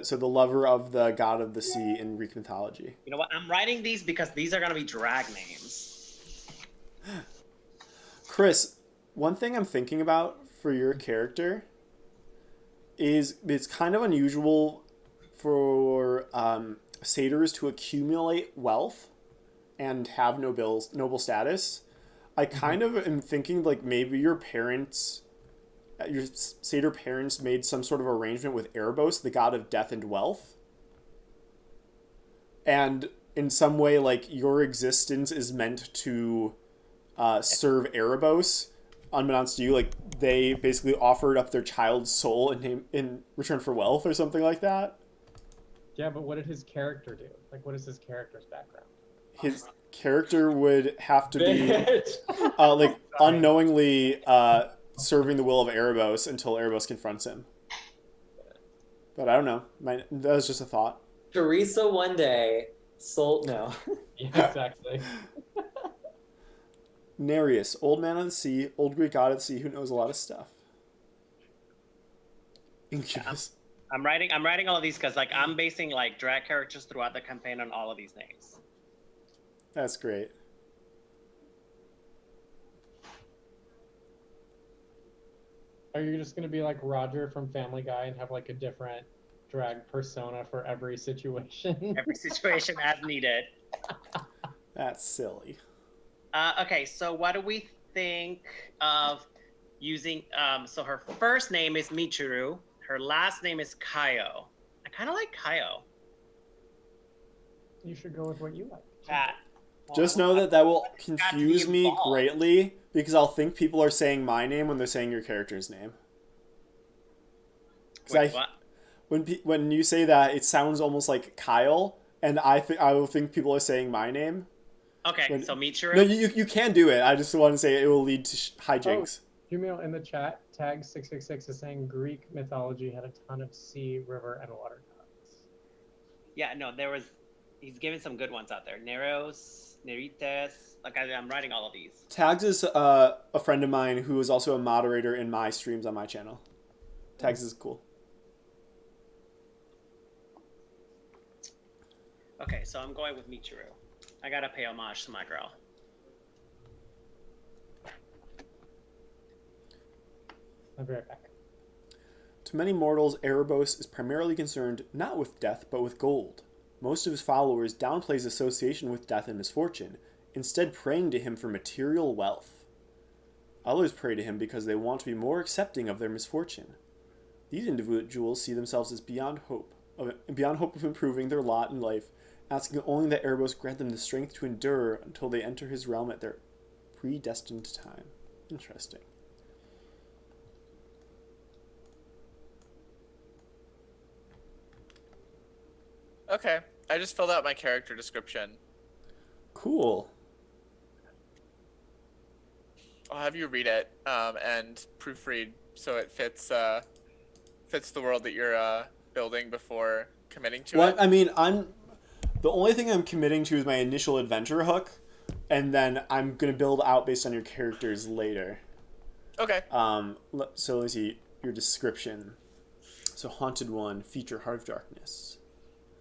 So the lover of the god of the sea in Greek mythology. You know what? I'm writing these because these are gonna be drag names. Chris, one thing I'm thinking about for your character is it's kind of unusual for satyrs to accumulate wealth and have noble status. I kind of am thinking like maybe your satyr parents made some sort of arrangement with Erebos, the god of death and wealth. And in some way, like, your existence is meant to serve Erebos, unbeknownst to you. Like, they basically offered up their child's soul in return for wealth or something like that. Yeah, but what did his character do? Like, what is his character's background? His character would have to be Bitch. like unknowingly serving the will of Erebos until Erebos confronts him. But I don't know. That was just a thought. Teresa one day sold no. Yeah, exactly. Nereus, old man of the sea, old Greek god of the sea who knows a lot of stuff. Incubus. I'm writing all of these because like I'm basing like drag characters throughout the campaign on all of these names. That's great. Are you just gonna be like Roger from Family Guy and have like a different drag persona for every situation? Every situation as needed. That's silly. Okay, so what do we think of using? So her first name is Michiru. Her last name is Kaio. I kind of like Kaio. You should go with what you like. That. Just know that will confuse me involved. greatly because I'll think people are saying my name when they're saying your character's name. Wait, what? When you say that, it sounds almost like Kyle, and I will think people are saying my name. Okay, so Michiru. No, you can do it. I just want to say it will lead to hijinks. Humio in the chat, tag 666 is saying Greek mythology had a ton of sea, river, and water gods. Yeah, no, he's giving some good ones out there. Neros, Nerites. Like I'm writing all of these. Tags is a friend of mine who is also a moderator in my streams on my channel. Tags is cool. Okay, so I'm going with Michiru. I gotta pay homage to my girl. I'll be right back. To many mortals, Erebos is primarily concerned not with death, but with gold. Most of his followers downplay his association with death and misfortune, instead praying to him for material wealth. Others pray to him because they want to be more accepting of their misfortune. These individuals see themselves as beyond hope of improving their lot in life, asking only that Erebos grant them the strength to endure until they enter his realm at their predestined time. Interesting. Okay, I just filled out my character description. Cool. I'll have you read it and proofread so it fits the world that you're building before committing to it. I mean, the only thing I'm committing to is my initial adventure hook, and then I'm gonna build out based on your characters later. Okay. So let's see your description. So Haunted One, feature Heart of Darkness.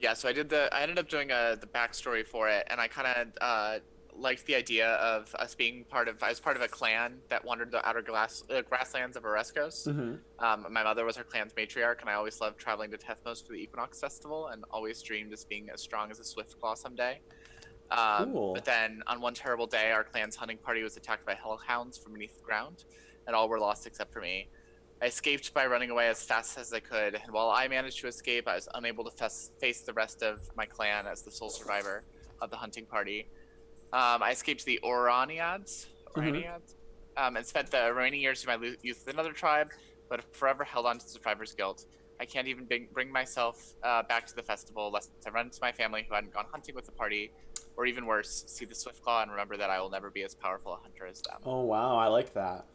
Yeah, so I ended up doing the backstory for it, and I kind of liked the idea of us being I was part of a clan that wandered the outer grasslands of Oreskos. Mm-hmm. My mother was our clan's matriarch, and I always loved traveling to Tethmos for the Equinox Festival, and always dreamed of being as strong as a Swiftclaw someday. Cool. But then, on one terrible day, our clan's hunting party was attacked by hellhounds from beneath the ground, and all were lost except for me. I escaped by running away as fast as I could, and while I managed to escape, I was unable to face the rest of my clan as the sole survivor of the hunting party. I escaped the Oraniads, and spent the remaining years of my youth with another tribe, but forever held on to survivor's guilt. I can't even bring myself back to the festival lest I run into my family who hadn't gone hunting with the party, or even worse, see the Swiftclaw and remember that I will never be as powerful a hunter as them. Oh wow, I like that.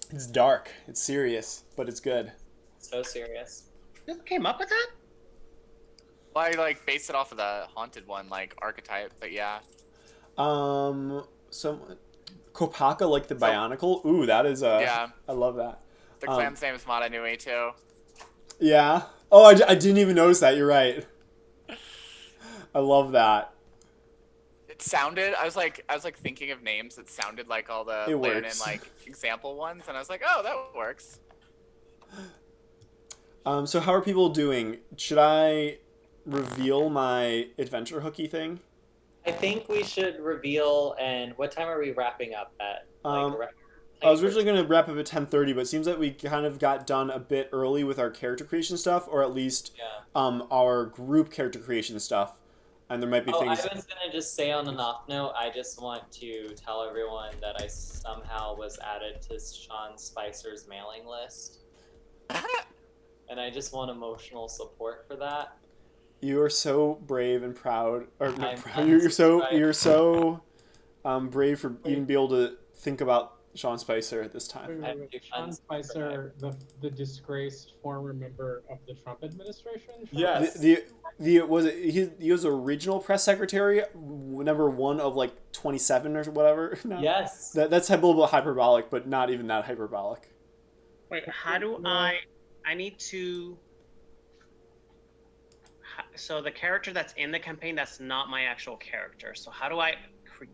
It's dark, it's serious, but it's good. So serious. Who came up with that? Well, I like based it off of the haunted one, like archetype, but yeah. Some Kopaka, like the So- Bionicle. Ooh, that is Yeah. I love that. The clan's name is Mata Nui too. Yeah. Oh, I didn't even notice that. You're right. I love that. It sounded. I was like thinking of names that sounded like all the It Leonin works. like example ones, and I was like, oh, that works. So how are people doing? Should I reveal my adventure hooky thing? I think we should reveal. And what time are we wrapping up at? I was originally going to wrap up at 10:30, but it seems like we kind of got done a bit early with our character creation stuff, or at least our group character creation stuff. And there might be things. I was gonna just say on an off note, I just want to tell everyone that I somehow was added to Sean Spicer's mailing list, and I just want emotional support for that. You are so brave and proud, or not I'm proud. You're so unsubscribed. brave for even be able to think about Sean Spicer at this time. I'm Sean Spicer, the disgraced former member of the Trump administration? Yes. The was it he was a regional press secretary, number 1 of like 27 or whatever. No. Yes. That's a little bit hyperbolic, but not even that hyperbolic. Wait, how do I need to... So the character that's in the campaign, that's not my actual character. So how do I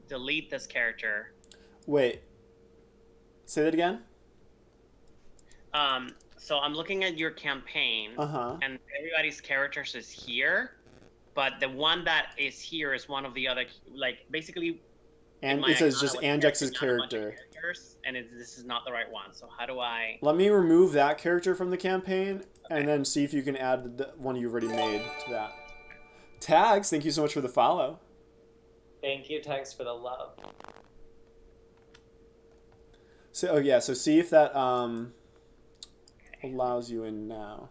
delete this character? Wait. Say that again? So I'm looking at your campaign, and everybody's characters is here, but the one that is here is one of the other, like, basically... And it says just Anjex's character. And this is not the right one, so how do I... Let me remove that character from the campaign, and then see if you can add the one you've already made to that. Tags, thank you so much for the follow. Thank you, Tex, for the love. So so see if that allows you in now.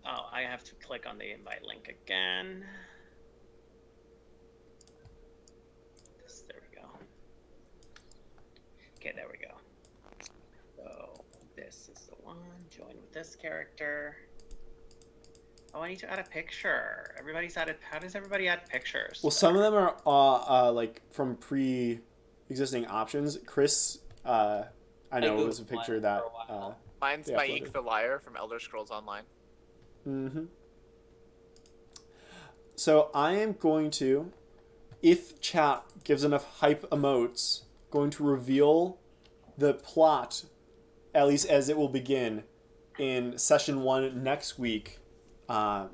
Oh, I have to click on the invite link again. There we go. Okay, there we go. So this is the one. Join with this character. Oh, I need to add a picture. Everybody's added. How does everybody add pictures? Well, some of them are like from pre-existing options. Chris, I know it was a picture that. Mine's they by uploaded. Ink the Liar from Elder Scrolls Online. So I am going to, if chat gives enough hype emotes, going to reveal the plot, at least as it will begin, in session 1 next week.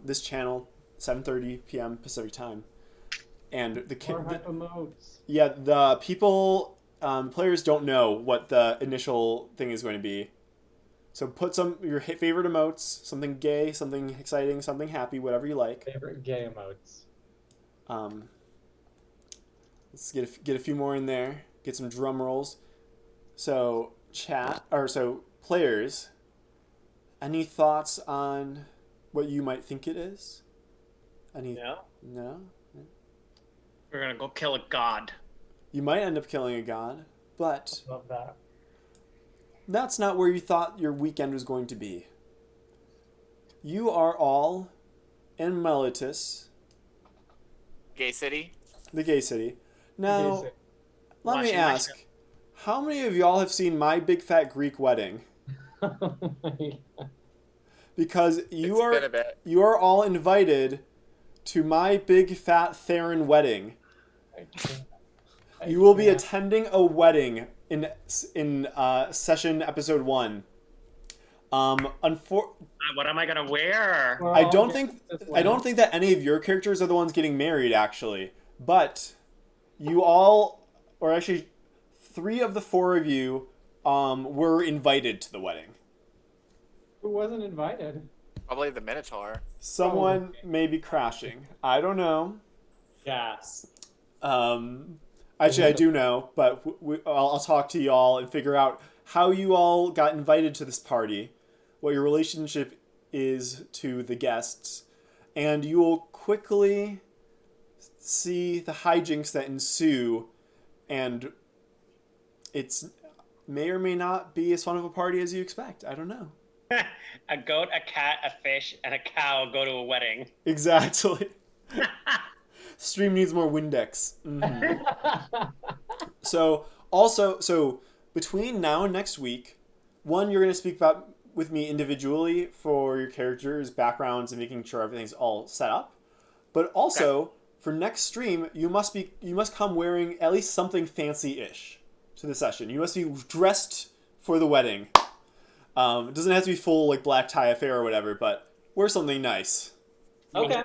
This channel, 7:30 p.m. Pacific time, and the emotes. Yeah, the people, players don't know what the initial thing is going to be. So put your favorite emotes, something gay, something exciting, something happy, whatever you like. Favorite gay emotes. Let's get a few more in there. Get some drum rolls. So players, any thoughts on what you might think it is? No? We're gonna go kill a god. You might end up killing a god, but Love that. that's not where you thought your weekend was going to be. You are all in Melitus, Gay City. the gay city. Now, Gay let me Watching my ask, how many of y'all have seen My Big Fat Greek Wedding? Oh my God. Because It's been a bit. you are all invited to My Big Fat Theron Wedding. You will be attending a wedding in session episode 1. What am I gonna wear? I don't think that any of your characters are the ones getting married, actually. But you all, or actually 3 of the 4 of you, were invited to the wedding. Who wasn't invited? Probably the Minotaur. Someone may be crashing. I don't know. Yes. Actually, I do know, but I'll talk to y'all and figure out how you all got invited to this party, what your relationship is to the guests, and you will quickly see the hijinks that ensue, and it's may or may not be as fun of a party as you expect. I don't know. A goat, a cat, a fish, and a cow go to a wedding. Exactly. Stream needs more Windex. So also, so between now and next week, one, you're going to speak about with me individually for your characters, backgrounds, and making sure everything's all set up. But also for next stream, you must come wearing at least something fancy-ish to the session. You must be dressed for the wedding. It doesn't have to be full like black tie affair or whatever, but wear something nice. Okay.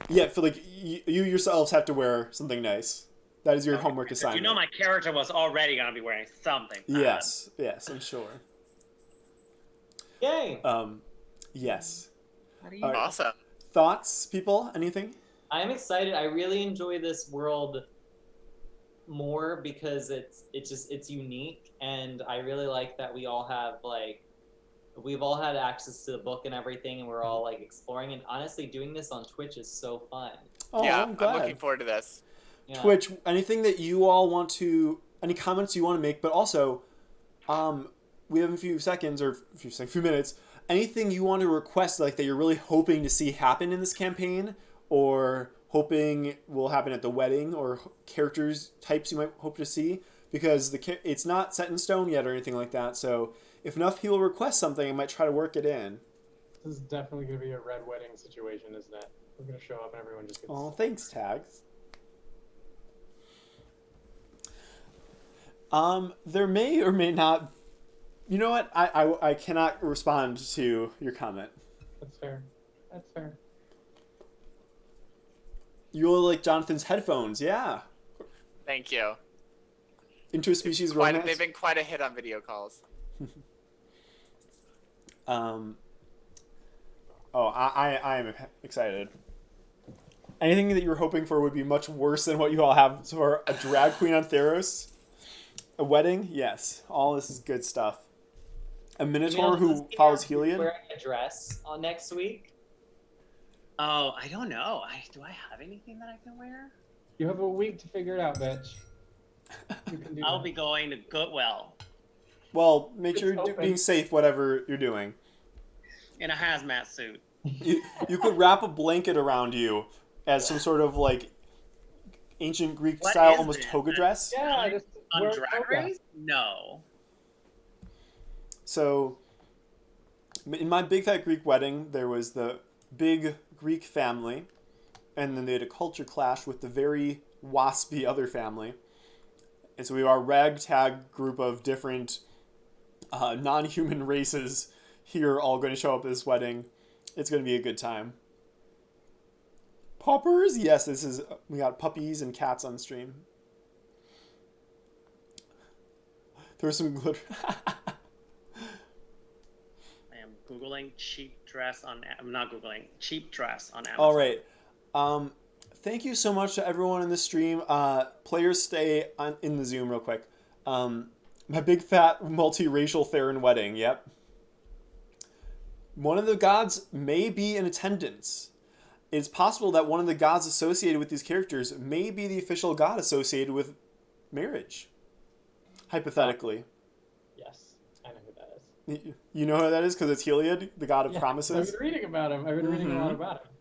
Yeah, for like you yourselves have to wear something nice. That is your homework assignment. You know my character was already going to be wearing something. Yes, I'm sure. Yay. Yes. Awesome. Thoughts, people? Anything? I'm excited. I really enjoy this world more because it's unique, and I really like that we've all had access to the book and everything, and we're all like exploring. And honestly, doing this on Twitch is so fun. Oh, Yeah, I'm glad. I'm looking forward to this. Yeah. Twitch, anything that you all want to, any comments you want to make, but also, we have a few seconds or a few minutes. Anything you want to request, like that you're really hoping to see happen in this campaign, or hoping will happen at the wedding, or characters types you might hope to see, because it's not set in stone yet or anything like that. So if enough people request something, I might try to work it in. This is definitely going to be a red wedding situation, isn't it? We're going to show up and everyone just gets... Oh, thanks, Tags. There may or may not... You know what? I cannot respond to your comment. That's fair. That's fair. You'll like Jonathan's headphones, yeah. Thank you. Interspecies romance. They've been quite a hit on video calls. I am excited. Anything that you were hoping for would be much worse than what you all have so far. A drag queen on Theros? A wedding? Yes. All this is good stuff. A minotaur who follows Helion? Wearing a dress on next week. Oh, I don't know. Do I have anything that I can wear? You have a week to figure it out, bitch. You can do I'll that. be going to Goodwill Well, make sure It's you're open. being safe, whatever you're doing. in a hazmat suit. You could wrap a blanket around you as some sort of like ancient Greek What style, is almost it? toga dress. Yeah, just On wear a Drag toga. Race? No. So, in my big fat Greek wedding, there was the big Greek family, and then they had a culture clash with the very waspy other family. And so we are a ragtag group of different non-human races here all going to show up at this wedding. It's going to be a good time. Poppers? Yes, we got puppies and cats on stream. There was some glitter. I am Googling cheap dress on... I'm not Googling. Cheap dress on Amazon. All right. Thank you so much to everyone in the stream. Players stay in the Zoom real quick. My big fat multiracial Theron wedding. Yep. One of the gods may be in attendance. It's possible that one of the gods associated with these characters may be the official god associated with marriage. Hypothetically. Yes, I know who that is. You know who that is because it's Heliod, the god of Yeah, promises. I've been reading about him. I've been reading a lot about him.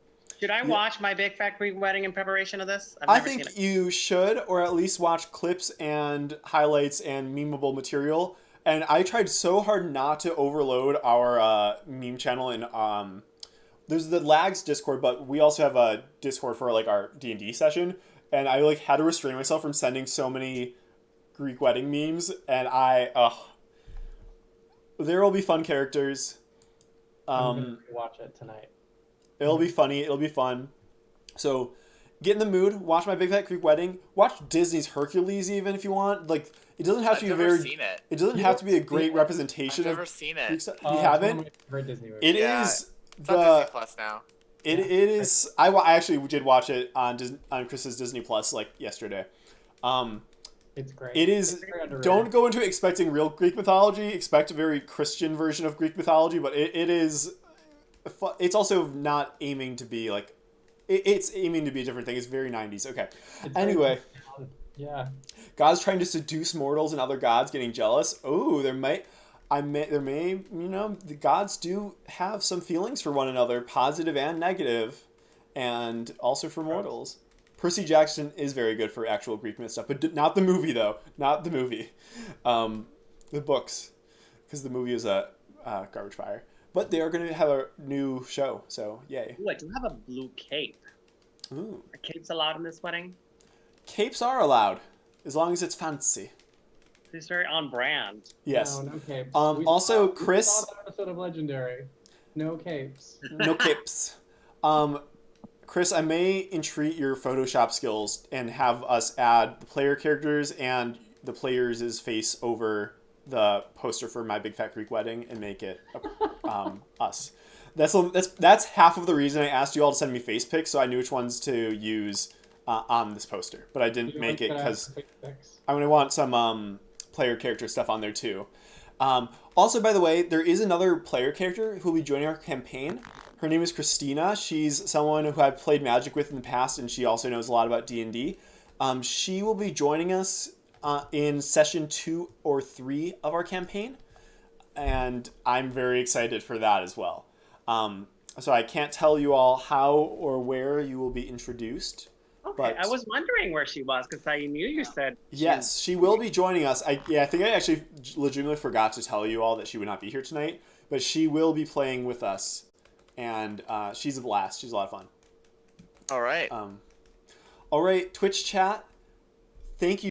Should I watch my big fat Greek wedding in preparation of this? I've I never think seen it. you should, or at least watch clips and highlights and memeable material. And I tried so hard not to overload our meme channel. And there's the Lags Discord, but we also have a Discord for like our D&D session. And I like had to restrain myself from sending so many Greek wedding memes. And there will be fun characters. I'm gonna watch it tonight. It'll be funny. It'll be fun. So get in the mood. Watch my Big Fat Greek Wedding. Watch Disney's Hercules even if you want. Like it doesn't have to be I've never very. seen it. It doesn't have to be a great I've representation never of seen Greek it. stuff. Oh, You it's one of haven't? my favorite Disney movies. It Yeah, is It's on Disney Plus now. It is. I actually did watch it on Chris's Disney Plus like yesterday. It's great. It is. It's very underrated. Don't go into it expecting real Greek mythology. Expect a very Christian version of Greek mythology, but it is. It's also not aiming to be like. It's aiming to be a different thing. It's very 90s. Okay. It's very Anyway. Yeah. God's trying to seduce mortals and other gods getting jealous. Oh, there might... the gods do have some feelings for one another, positive and negative, and also for mortals. Percy Jackson is very good for actual Greek myth stuff, but not the movie though. Not the movie, the books, because the movie is a garbage fire. But they are going to have a new show, so yay. Ooh, I do have a blue cape. Ooh. Are capes allowed in this wedding? Capes are allowed, as long as it's fancy. It's very on brand. Yes. No capes. Also, Chris. We saw that episode of Legendary. No capes. No capes. Chris, I may entreat your Photoshop skills and have us add the player characters and the players' face over the poster for My Big Fat Greek Wedding and make it us. That's half of the reason I asked you all to send me face pics, so I knew which ones to use on this poster. But I didn't make it because I want some player character stuff on there too. Also, by the way, there is another player character who will be joining our campaign. Her name is Christina. She's someone who I've played Magic with in the past, and she also knows a lot about D&D. She will be joining us in session 2 or 3 of our campaign, and I'm very excited for that as well. So I can't tell you all how or where you will be introduced. Okay, But I was wondering where she was because I knew you said. yes, she will be joining us. I think I actually legitimately forgot to tell you all that she would not be here tonight, but she will be playing with us, and she's a blast. She's a lot of fun. All right. All right, Twitch chat. Thank you